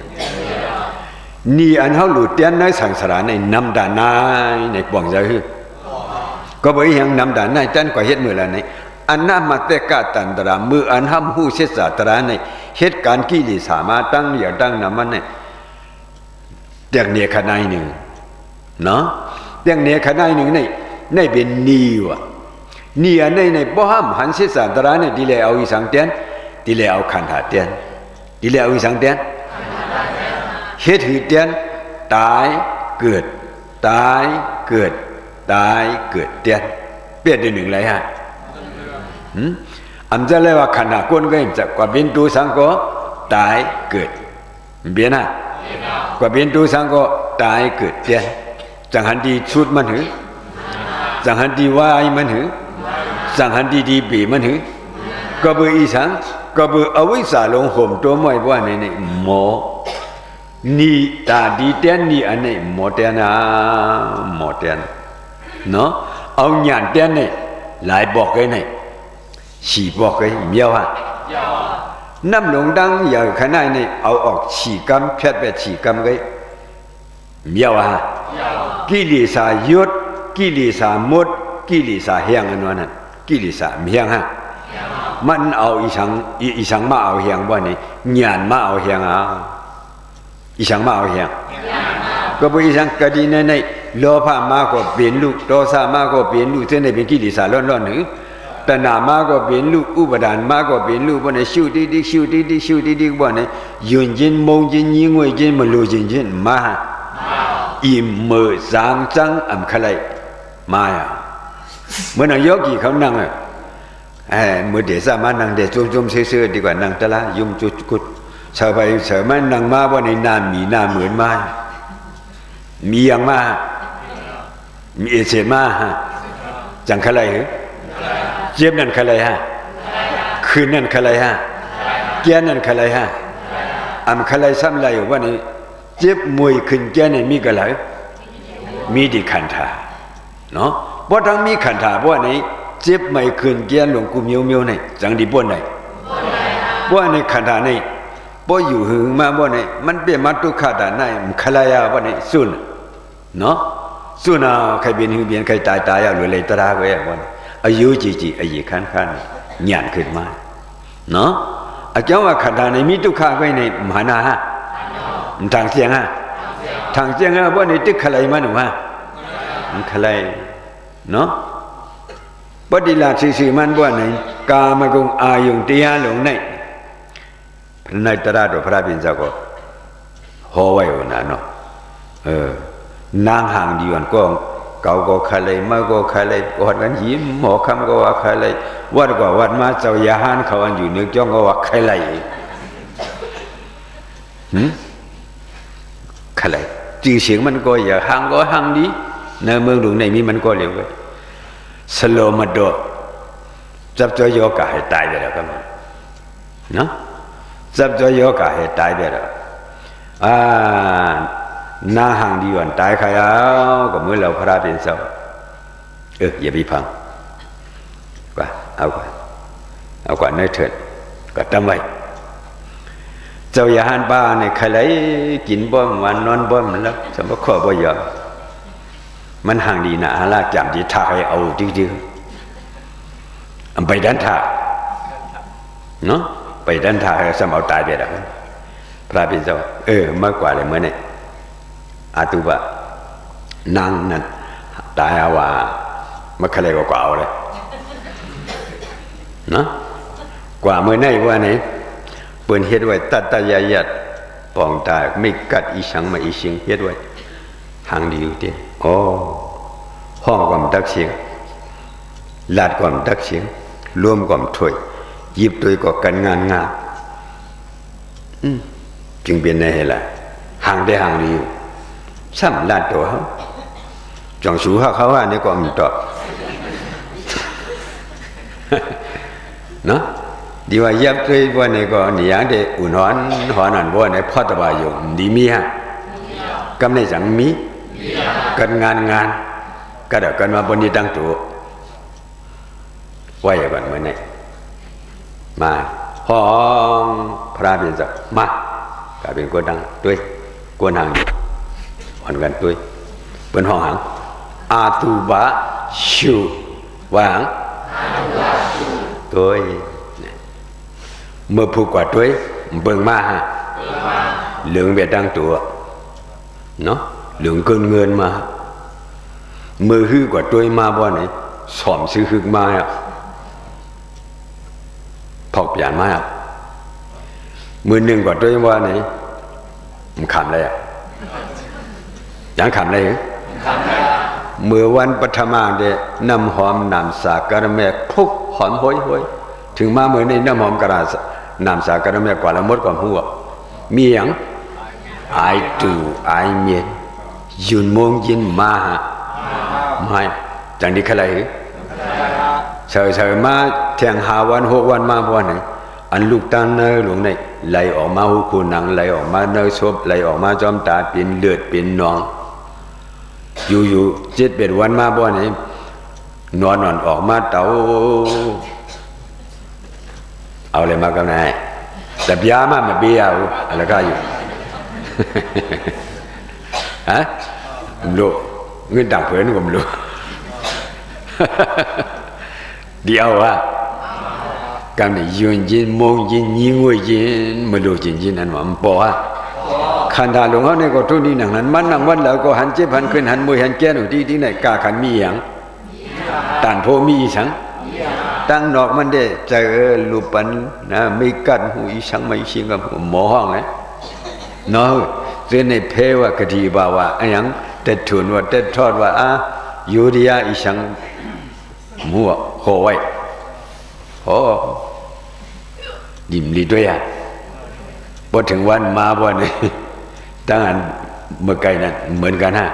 นี่อันเขาหลุดเดียนในสังสารในน้ำดานายในกวางใจคือก็บ่ยังนำด่านในจันกว่าเฮ็ดมือละในอันนามาเตกะตันตรามืออันห้ำหู้เสสาตราในเหตุการณ์กิเลสมาตั้งอย่าตั้งนำมันในเตียงเนี่ยขณะหนึ่งเนาะเตียงเนี่ยขณะหนึ่งในเป็นนีวะนีอันในบ่ห้ำหันเสสาตราในดีเลยเอาอีสังเตียนดีเลยเอาขันหาเตียนดีเลยเอาอีสังเตียนเหตุหือเตียนตายเกิดตายเกิดตายเกิดเตียนเปลี่ยนได้หนึ่งเลยฮะอันจะเรียกว่าขณะก้นก็จะกว่าเป็นตัวสังก็ตายเกิดเบียนะกว่าเป็นตัวสังก็ตายเกิดเตียนจังหันดีชุดมันหือจังหันดีวายมันหือจังหันดีปีมันหือก็เบอร์อีสังก็เบอร์อวิสาลงห่มตัวไม่ว่าในหมอนี่ตาดีเตียนนี่อันนี้หมอเตียนหมอเตียนเนาะเอาญาณเตียนนี่หลายบอกไว้นี่สี่บอกไว้เมียวฮะน้ำหลงดังอย่างขนาดนี้เอาออกฉีกรรมแพทย์แบบฉีกรรมไว้เมียวฮะกิเลสายุดกิเลสามดกิเลสาเฮียงอันนั้นก กิเลสมีอย่างฮะมันเอาอีสังมาเอาเฮียงบ่นี่ญาณมาเอาเฮียงอ่ะอีสังมาเอาเฮียงก็บ่อีสังกะดีในโลภะมาก็เปลี่ยนลูกโทสะมาก็เปลี่ยนลูกเส้นในเป็นกิเลสร้อนๆหนึ่งตณะมาก็เปลี่ยนลูกอุปทานมาก็เปลี่ยนลูกบ่นี่ชิวดิบ่นี่ยืนจินมงจินยิงวยจินมโลจินมาอิมเมจางจังอำคไลมาอ่ะเมื่อนักโยกีเขานั่งอ่ะเมื่อเดชมานั่งเดชจุ่มๆซื่อๆดีกว่านั่งตะละยุ่มจุดกุดชาวไปเสมันนั่งมาบ่ในน้ำมีหน้าเหมือนมามีอย่างมามีเอเชมาจังคไลเหรอเจ็บนั่นคไลฮะคืนนั่นคไลฮะแก่นั่นคไลฮะอำคไลซ้ำไลว่านี่เจ็บมวยขึ้นแก่นี่มีกะไหลมีดิขันธาเนาะบ่ทั้งมีขันธาบ่นี่เจ็บไม่ขึ้นแก่หลวงกูเมียวๆนี่จังดีบ่ไหนบ่ในขันธานี่บ่อยู่หึงมาบ่นี่มันเป็นมัตตุขัดาในคไลยาบ่นี่สุนเนาะสุนาใครเป็นหึงเบียนใครตายเอาหรือเลยตราไว้บ่นี่อายุจีอายุคันญาณขึ้นมาเนาะอาจารย์ว่าขันธาในมีทุกข์ไว้ในมหานาฮะทางเสียงฮะทางเสียงฮะบ่นี่ตึกคไลมันว่ามันคไลเนาะปฏิลาสีมันบ่ไหนกามกุงอายุงတရားလုံး၌พระนัยตระတော်พระပြင်းစကောဟောไว้อยู่นะเนาะนางห่างดีวันก็เก่าก็คไลมาก็คไลกอดกันยิ้มหมอคำก็ว่าคไลวัดก็วัดมาเจ้ายาหานเขาอันอยู่นึกจ้องก็ว่าคไลคไลจื่อเสียงมันก็อย่าห่างก็ห่างดีในเมืองหลวงในมีมันก็เร็วไปสโลมาโดจับตัวโยกะให้ตายไปแล้วก็มันเนาะจับตัวโยกะให้ตายไปแล้วนาห่างดีวันตายใครเอาก็เมื่อเราพระเป็นเศร้าอย่าไปพังกว่าเอากว่าในเถิดก็ตั้งไว้เจ้าอย่าหันบ้าในใครเลยกินบ่มวันนอนบ่มแล้วสมบัติข้อบ่ยอมมันห่างดีนะฮะลากจำที่ท่าให้เอาดื้อๆไปดันท่าเนาะไปดันท่าให้สมเอาตายไปแล้วพระเป็นเจ้ามากกว่าเลยเมื่อเนี่ยอาตุบะนางนั่นตายว่ามาใครก็กว่าเอาเลยเนาะกว่าเมื่อไหร่ว่าเนี่ยเปิดเฮ็ดไว้ตัดตายายัดปองตาไม่กัดอีสังมาอีสิงเฮ็ดไว้ห่างดีอยู่เดียวห้องความดักเสียงลาดความดักเสียงรวมความถอยยิบตัวก็กันงานจึงเป็นในเหละห่างได้ห่างดีอยู่ซ้ำลาดตัวเขาจังสูเขาว่านี่ก็มันตอบเนาะดีว่ายับตัวว่านี่ก็นี่อย่างเดียอุ่นหอนนั่นว่าในพ่อตบายอยู่ดีมีฮะกำในจังมีกันงานก็เดี๋ยวกันมาบนนี้ตั้งตัวว่าอย่างนั้นเมื่อไหร่มาห้องพระเป็นสักมากลายเป็นกวนดังด้วยกวนหางอ่อนกันด้วยเป็นห้องหางอาตุบะชูว่าหางด้วยเมื่อผูกกว่าด้วยเบิ่งมาฮะเหลืองเบียดตั้งตัวเนาะเหลืองเงินมามือหื้อกว่าตัวมาบ่ไหนสอมซื้อหื้อมาอ่ะพอกเปลี่ยนมาอ่ะมือหนึ่งกว่าตัวว่าไหนมันขำอะไรอ่ะยังขำอะไรเหรอเมื่อวันปฐมาเดน้ำหอมน้ำสากระแมกพุกหอมห้อยถึงมาเมื่อในน้ำหอมกระน้ำสากระแมกกว่าละมดกว่าหัวมีอย่างไอตูไอเมียนยืนมองยินมาไม่จังดีใครเฉยมาแทงหาวัน6 วันมาบ่ไหนอันลูกตาเนยหลวงในไหลออกมาหูคูหนังไหลออกมาเนยซบไหลออกมาจอมตาเป็นเลือดเป็นหนองอยู่7-8 วันมาบ่ไหนนอนออกมาเตาเอาอะไรมากันไหนแต่ยามาเบียเอาอะไรก็อยู่ฮะรู้เงินต่างเพื่อนก็ไม่รู้ เดียวว่ากันนี่ยืนยินมองยินยิงวยยินไม่รู้จริงๆนั่นว่ามันปอว่าขันธาหลวงเขาเนี่ยก็ทุนนี่หนังนั้นมันนั่งวันแล้วก็หันเจ็บหันขึ้นหันมวยหันแก้หนูที่ไหนกาขันมีอย่างต่างโพมีสังตั้งนอกมันได้เจอลูปันนะไม่กัดหูอีสังไม่ชิงกับหมอห้องนะเนาะเรื่องในเพว่ากะดีบ่าวว่าไอ้ยังแต่ถุนว่าแต่ทอดว่ายูริยาอีสังมัวโหไว้โอ้ยิ้มดีด้วยอ่ะพอถึงวันมาบ่เนี่ยตั้งอันเมื่อไกลนั้นเหมือนกันฮะ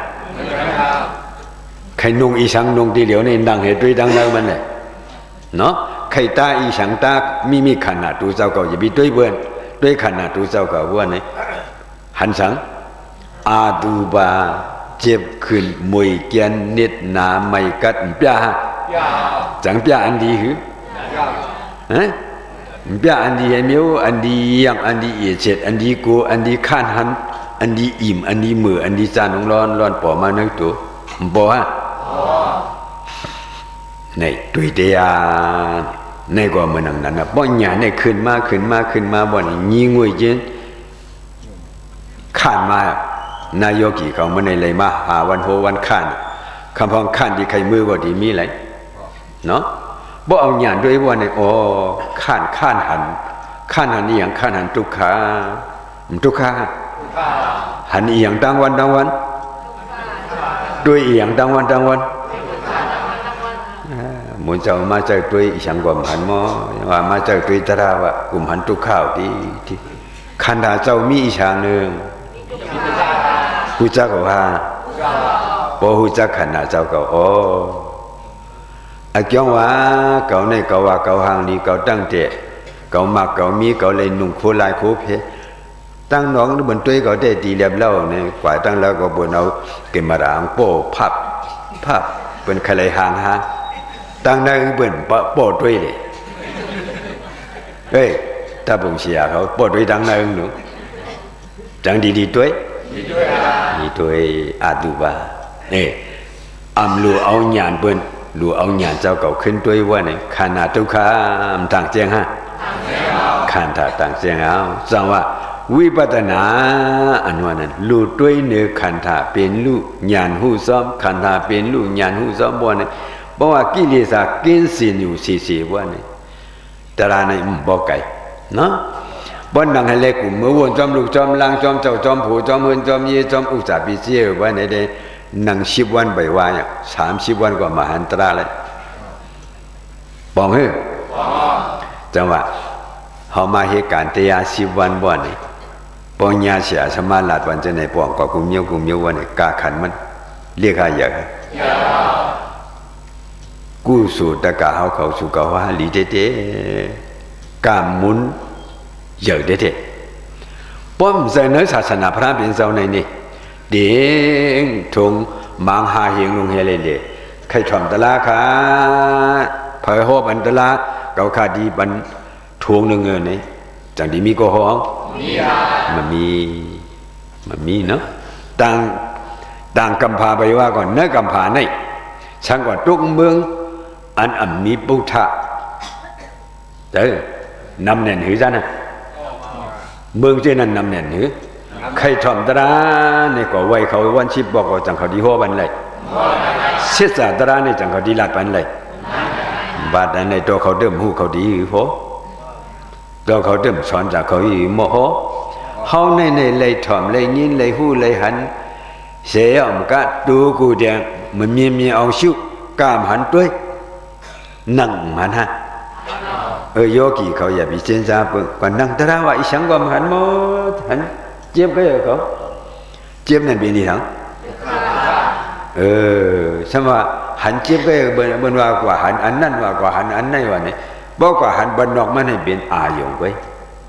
ใครนุ่งอีสังนุ่งทีเดียวนี่ดังเหตุด้วยดังแล้วมันเลยเนาะใครตาอีสังตามีขนาดตัวเจ้าก็อย่าไปด้วยเบื่อด้วยขนาดตัวเจ้าก็ว่าเนี่ยหันสังอาดูบาเจ็บขึ้นมวยเกียนเน็ดหนาไม่กัดเปียจังเปียอันดีหือฮะเปียอันดีเมียวอันดียังอันดีเอียเจ็ดอันดีกูอันดีข้านหันอันดีอิ่มอันดีมืออันดีจานของร้อนปอมานึกตัวบอกฮะในตุยเดียในก็มันนั่งนั้นนะบ่หยาในขึ้นมาบ่นี่ยิงวยยินข้านมานายกกี่เขามาในเลยมาหาวันโหวันข้านคำพองข้านที่ใครมือก็ดีมีไรเนาะบ่เอาหยาด้วยว่าในข้านหันนี่อย่างข้านหันทุกขาหันอีอย่างตั้งวันด้วยอีอย่างตั้งวันมุนเจ้ามาจากด้วยอีสังกวมหันหมอว่ามาจากด้วยตราวะกลุ่มหันทุกข้าวที่ขันธาเจ้ามีอีชางหนึ่งผู้จักก็ว่าพอผู้จักขันธาเจ้าก็อาเกี่ยวว่าเก่าในเก่าว่าเก่าหางนี้เก่าตั้งเจเก่ามักเก่ามีเก่าเลยนุ่งโคลายโคเพตั้งน้องบนตัวก็ได้ดีเรียบเล่าเนี่ยกว่าตั้งแล้วก็บนเอาเก็บมาด่างโป้พับเป็นใครเลยหางฮะตั้งได้เบิ่นโป้ด้วยเลยเฮ้ยถ้าบุญเสียเขาโป้ด้วยตั้งได้หนูจังดีด้วยอาดูบาลูเอาหยานเบิ่นลูเอาหยานเจ้าเก่าขึ้นด้วยว่าเนี่ยขนาดทุกขามต่างเจียงฮะขันธาต่างเจียงเอาจังว่าวิปัสสนาอันว่านั้นลูด้วยเนื้อขันธาเป็นลูญาณหูซ้อมขันธาเป็นลูญาณหูซ้อมบ่เนี่ยเพราะว่ากิเลสกินสินอยู่สี่ว่าเนี่ยตราในบ่ไก่เนาะบ่นังให้เล็กกูเมื่อวนจอมลูกจอมลังจอมเจ้าจอมผู้จอมเฮินจอมเยจอมอุตสาปิเสียว่าในได้นัง10 วันไปว่าเนี่ย30 วันก็มหันตราเลยปองเฮ้จังว่าเฮามาเหตุการณ์เตีย10 วันบ่นี่ปองญาเสียสมาลาดวันจะไหนปองก็กุมเมียววันนี่กาขันมันเรียกหาอย่างกู้สู่ตะกะเฮาเขาสู่กะว่าลีเตกามมุนเยอะเด็ดป้อมใจเนื้อศาสนาพระเป็นเจ้าในนี่เด้งทงมังหาเฮงลงเฮเลยใครทำตะลาค่ะเผยหอบันตะลาเกาขาดีบันทวงเงินนี่จังดีมีก็ห้องมันมีเนาะต่างกำพาไปว่าก่อนเนื้อกำพาในช่างกว่าทุกเมืองอันมีปุถะนำแน่นหือจ้านะเมืองเจนั้นนำแน่นหือใครทำตราเนี่ยก็ไว้เขาวันชิบบอกว่าจังเขาดีหัวบันเลยเสียสาตราเนี่ยจังเขาดีลาดบันเลยบาดในตัวเขาเดิมหูเขาดีหือโหตัวเขาเดิมสอนจากเขาอีโมโหเขาในเลยถ่อมเลยยินเลยหูเลยหันเสียอมกะดูกูแดงมันมีเอาชิวกามหันด้วยนั่งมันฮะโยกีเขาอย่าไปเจนซาปุ่นก่อนนั่งตระว่าอีสังก็หันหมดหันเจ็บก็เขาเจ็บนั่นเป็นนี่ทั้งสมว่าหันเจ็บก็เบิ่นว่ากว่าหันอันนั้นว่ากว่าหันอันไหนว่านี่บ่กว่าหันบนนอกมันให้เป็นอาหยงไว้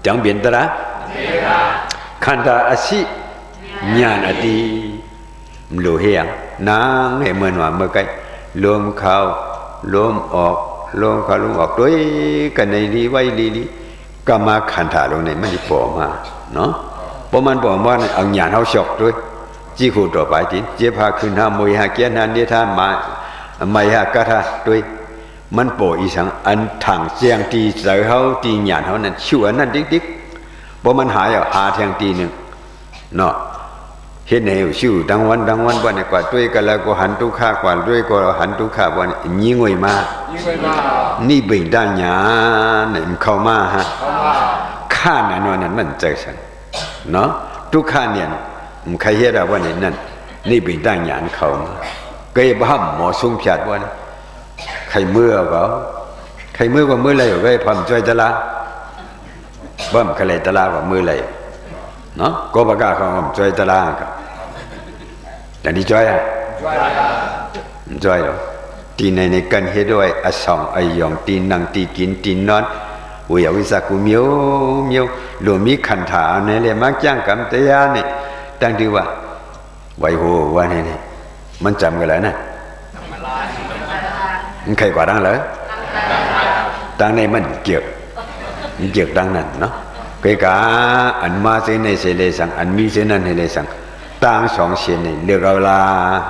จังเป็นตระขันธาอสิญาณอดีโลเฮียงนางให้เหมือนว่าเมื่อไกลลมเข้าลมออกลมเข้าลมออกด้วยกันในลีไว้ลีก็มาขันธาลงในมันที่ปอมาเนาะเพราะมันบอกว่าเอาหยาดเฮาชอกด้วยจี้คู่ต่อไปจิเจ็บหาขึ้นหามวยหาเกียนหาเนธามาไม่หากะทาด้วย มันโปอีสังอันถังเจียงตีเสือเขาตีหยาดเขานั่นชั่วนั่นดิ๊กเพราะมันหายหาเทียงตีหนึ่งเนาะเห็นเหวชิวดังวันวันเนี่ยกว่าด้วยกันแล้วก็หันตุข่ากว่าด้วยก็หันตุข่าวันยิ่งงวยมานี่เบ่งด้านหยาเนี่ยมันเข้ามาฮะข้านั่นนั้นมันใจฉันเนาะทุกข้าเนี่ยมันใครเห็นว่าเนี่ยนั่นนี่เบ่งด้านหยาเข้ามาเกยบ้ามหมอสุ่มผิดวันใครเมื่อก็ใครเมื่อก็เมื่อไรก็พร้อมใจตะลาบ้ามใครเลยตะลาว่าเมื่อไรเนาะก็ประกาศของผมช่วยตลาดครับแต่นี่ช่วยอ่ะช่วยหรอตีในกันเฮ็ดด้วยอสองไอยองตีนังตีกินตีนอนวิยาวิสากุเมียวหลวงมีขันถาเนี่ยเลยมักจ้างกรรมเตียเนี่ยตั้งดีว่าไวโหว่าเนี่ยมันจำกันแล้วนะมันใครกว่าดังเลยตั้งในมันเกี่ยวดังนั้นเนาะcái cả anh ma thế này sẽ lấy sang anh mi thế này lấy sang tăng song sẽ này lừa gạt là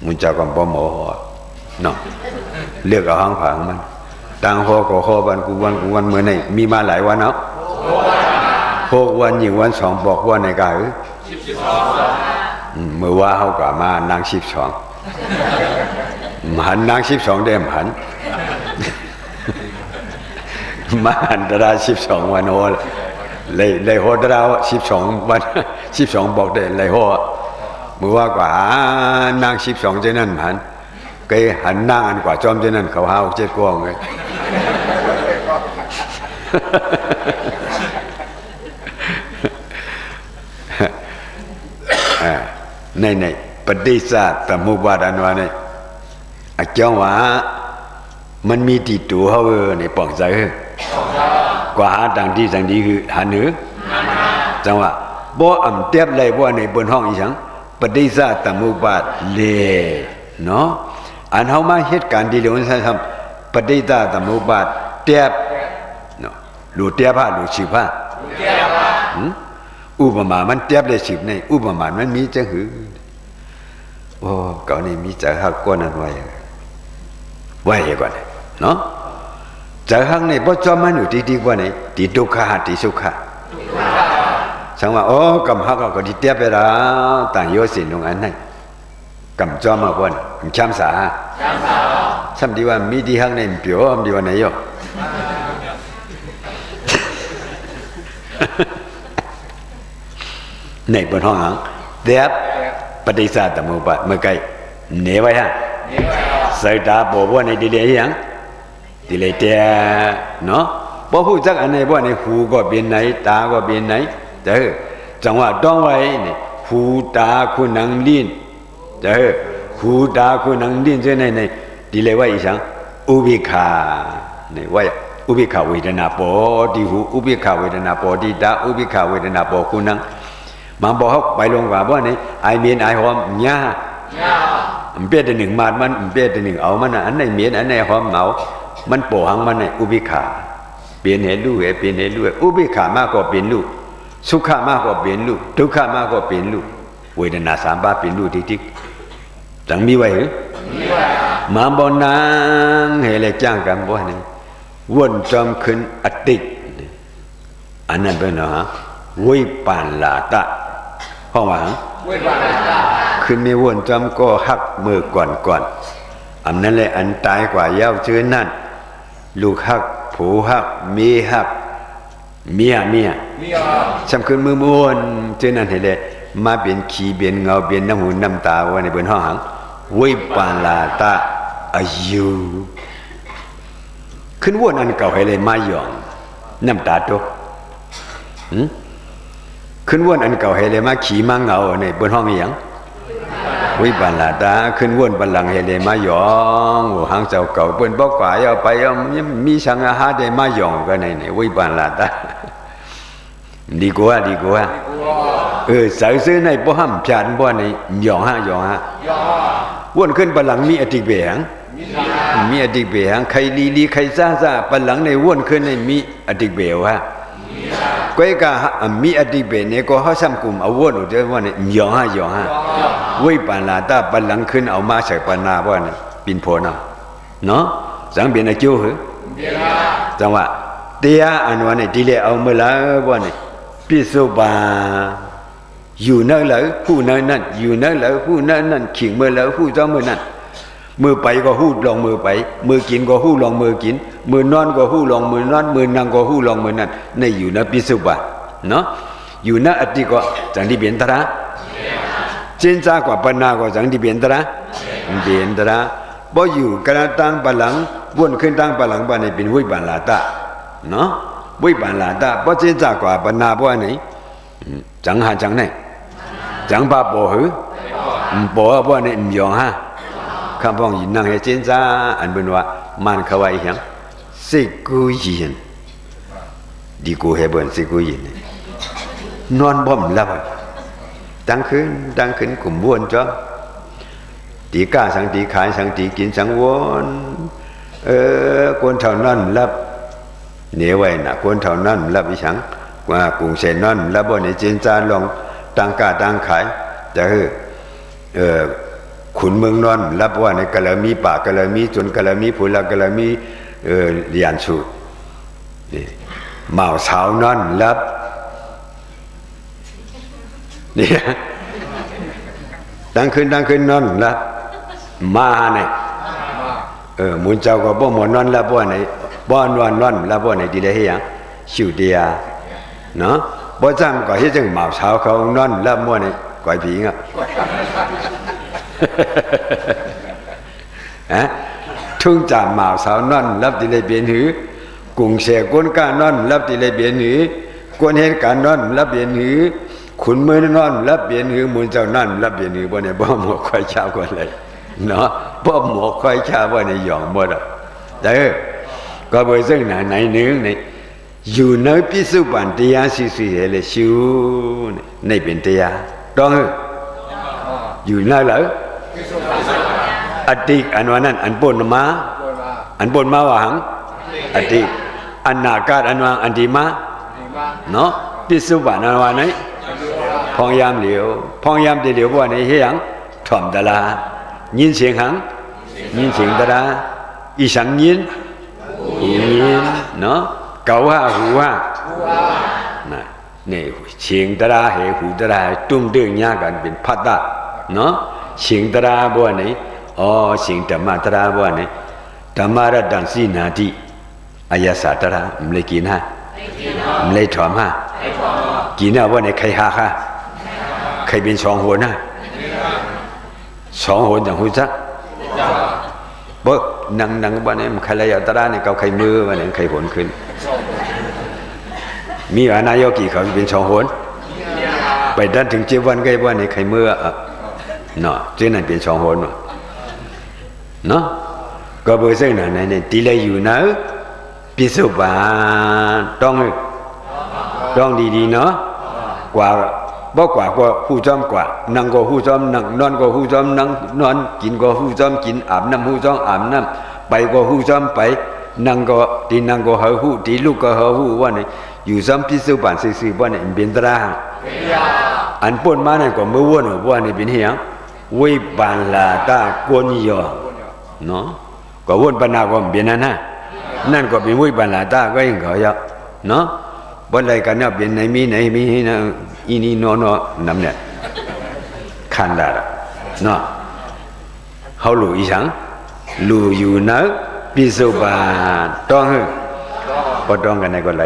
muốn cho con bỏ mỏ nó lừa gạt hàng phẳng mình tăng ho có ho ban cu quan mới này mi ma lại quan nó ho quan nhiều quan song bọc quan này cả mới qua hậu cả ma năng ship song hắn năng ship song đem hắnมาอันตรา12วันโหเลยโหตรา12วัน12บอกได้เลยโหมือว่ากว่านาง12เจนั่นหันเกยหันนางอันกว่าจอมเจนั่นเขาหา7กวงเลยในปฏิสัตตมุปาทานว่าเนี่ยอาจารย์ว่ามันมีติดตัวเขาในปองใจกว่าหาต่างที่คือหาเหนือจังว่าบ่อำเตียบเลยบ่ในบนห้องอีสังปฏิสัตตมุปาทเลเนาะอันเฮามาเหตุการณ์ที่เรียกว่าทำปฏิสัตตมุปาทเตียบเนาะรู้เตียบรู้สิบอุปมามันเตียบเลยสิบในอุปมามันมีจังหือโอ้เก่านี่มีจังฮักกว่านั้นไว้ก่อนเนาะจะหังในบ่จอมันอยู่ดีๆกว่านี่ที่ทุกขะที่สุขะสังว่าโอ้กำหักก็ที่เตียบไปแล้วต่างโยสินลงอันนั้นกำจอมากว่าช้ำสาซ้ำดีว่ามีที่หังในเปียวดีว่าไหนโยในบนห้องหังเตียบปฏิสัตตมุปาทเมื่อไกลเหนียวไว้ฮะใส่ตาโบว่าในดีเลยยังดีเลยเตียเนาะพอพูดจักอันไหนว่าในหูก็เป็นไหนตาก็เป็นไหนจังหวะต้องไว้เนี่ยหูตาคุณนังลิ้นหูตาคุณนังลิ้นเจ้าในดีเลยว่าอีสังอุเบกขาเนี่ยว่าอุเบกขาเวทนาปอดีหูอุเบกขาเวทนาปอดีตาอุเบกขาเวทนาปอคุณนังมันบอกเขาไปลงว่าว่าเนี่ยไอเมียนไอหอมหญ้ามันเปี้ยแต่หนึ่งมาดมันเปี้ยแต่หนึ่งเอามันอันไหนเมียนอันไหนหอมเหมามันโปหังมันเนี่ยอุเบกขาเปลี่ยนให้รู้เปลี่ยนให้รู้อุเบกขามากกว่าเปลี่ยนรู้สุขมากกว่าเปลี่ยนรู้ทุกขมากกว่าเปลี่ยนรู้เวทนาสามบาทเปลี่ยนรู้ทิกๆจังมีไว้หรือมาบ่นางให้เลยจ้างกันบ่นี่วนจอมขึ้นอติอันนั้นเป็นเนาะวิปันลาตะห้องว่าวิปันลาตะขึ้นไม่วนจอมก็หักมือก่อนอันนั้นแหละอันตายกว่าเย้าชื่อนั่นลูกหักผูหักมีหักเมียสำคัญมือม้วนชื่อนั่นเห็นเลยมาเปลี่ยนขี้เปลี่ยนเงาเปลี่ยนน้ำหูน้ำตาวันในบนห้องหังวิปันลาตะอายุขึ้นวนอันเก่าให้เลยมาหย่อนน้ำตาตกขึ้นวนอันเก่าให้เลยมาขี่มาเงาในบนห้องอย่างวิปันลาตาขึ้นวนบัลลังก์ให้เลยมาหยองหางเจ้าเก่าเปิ้นบอกว่าเอาไปเอามีสังอาหารได้มาหยองกันในวิปันลาตาดีกว่าสายซื้อในบ่ห้ำจานบ่ในหยองฮะวนขึ้นบัลลังก์มีอติเบหังมีอติเบหังใครลีใครซ่าบัลลังก์ในวนขึ้นในมีอติเบวะก้อยกะมีอติเบเนี่ยก็เฮาซ้ำกลุ่มเอาวนอยู่เด้อว่าเนี่ยหยองฮะวิปันลาตาบัลลังก์ขึ้นเอามาใส่ปานาว่าเนี่ยปินโพนะเนาะ จังเป็นอาจูเหรอจังว่าเตียอันวันนี้ดีเลยเอาเมื่อไรวันนี้พิสุบาอยู่นั่นเลยผู้นั่นอยู่นั่นเลยผู้นั่นขิงเมื่อแล้วผู้เจ้าเมื่อนั้นมือไปก็หู้ลองมือไปมือกินก็หู้ลองมือกินมือนอนก็หู้ลองมือนอนมือนั่งก็หู้ลองมือนั่นในอยู่นะพิสุบาเนาะอยู่นะอดีก็จังที่เปลี่ยนตระเจนจากว่าปนาก็จังที่เปลี่ยนตระเปลี่ยนตระบ่อยู่กระตั้งปะหลังวนขึ้นตั้งปะหลังบ้านในเป็นวิบันลาตาเนาะวิบันลาตาบ่เจนจากว่าปนาบ่ไหนจังหาจังไหนจังบาบ่หือบ่บ่ไหนมยองฮะคำพ้องยินนั่งให้เจนจาอันเป็นว่ามันเขาว่าอีหยังสิกูยินดีกูให้เบิ่นสิกูยินนอนบ่มลับตั้งคืนกลุ่มวนจ้ะตีก้าสังตีขายสังตีกินสังวนคนเท่านั้นลับเหนียวไว้น่ะคนเท่านั้นลับอีสังว่ากุ้งเสนนั้นลับบ่ในเจนจาลองตั้งก้าตั้งขายจะขุนเมืองนอนรับว่าในกะละมีป่ากะละมีจนกะละมีผุละกะละมีเรียนสูนี่เมาสาวนอนรับนี่ตั้งคืนนอนรับมาเนี่ยมุนเจ้าก็บ่หมอนนอนรับว่าไหนบ่นอนรับว่าไหนดีเลยเฮียชิวเดียเนาะบ่จำก็เฮ็ดจังเมาสาวเขานอนรับว่าไหนก่อยผีอ่ะทุ่งจามหมาสาวนอนรับติเลยเบียนหือกุ้งเสกวนก้านอนรับติเลยเบียนหือกวนเหตุการนอนรับเบียนหือขุนมือนอนรับเบียนหือมูลเจ้านอนรับเบียนหือบ่เนี่ยบ่หมอควายชาวกันเลยเนาะบ่หมอควายชาวบ่เนี่ยหยองหมดอ่ะก็บ่ซึ่งไหนนึงนี่อยู่ในพิสุปันติยาสิเลยชิวในเป็นติยาต้องอยู่นั่นเหรออดีตอันวันนั้นอันปนมาว่าหังอดีตอันนาคาอันวางอันดีมาเนาะพิสุบานอันวันไหนพองยามเหลียวพองยามเหลียวว่าในเฮียงถ่อมตะลายินเสียงหังยินเสียงตะลาอีสังยินเนาะเก่าว่าหูว่าน่ะนี่เสียงตะลาเหหูตะลาตุ้มเดืองยากันเป็นพัดตาเนาะเสียงตระบ่ไหนเสียงธรรมะตระบ่ไหนธรรมะระดังสีนาทีอายะสาตระมเลยกินฮะมเลยถอมฮะกินน่ะบ่ไหนใครหาฮะใครเป็นสองหัวน่ะสองหัวจังฮู้จักบ่นั่งบ่ไหนมันใครละยะตระนี่เกาใครมือบ่ไหนใครหนขึ้นมีอานายกิเขาเป็นสองหัวไปดันถึงเจวันก็บ่ไหนใครมือเนาะเจนั่นเป็นสองคนเนาะก็บ่ซึ่งนั่นนี่ตีเลยอยู่นะพิสุบาต้องดีๆเนาะกว่าบ่กว่าก็ฮู้จ้อมกว่านั่งก็ฮู้จ้อมนั่งนอนก็ฮู้จ้อมนั่งนอนกินก็ฮู้จ้อมกินอาบน้ำฮู้จ้อมอาบน้ำไปก็ฮู้จ้อมไปนั่งก็ที่นั่งก็เฮาฮู้ที่ลุกก็เฮาฮู้ว่านี่อยู่ซ้ำพิสุบานซื่อๆว่านี่เป็นตราอันป่นมานั่นก็มื้อวนว่านี่เป็นเฮียงวิบันลาตากวนยอเนาะก็วนปนาก็เป็นนั่นก็เป็นวิบันลาตาก็ยังเขาอยากเนาะบ่ได้กันเนี่ยเป็นไหนมีนะอีนี่นอนนำเนี่ยคันดาเนาะเฮารู้อีสังรู้อยู่นะพิสุบาต้องบ่ต้องกันไหนก็ไร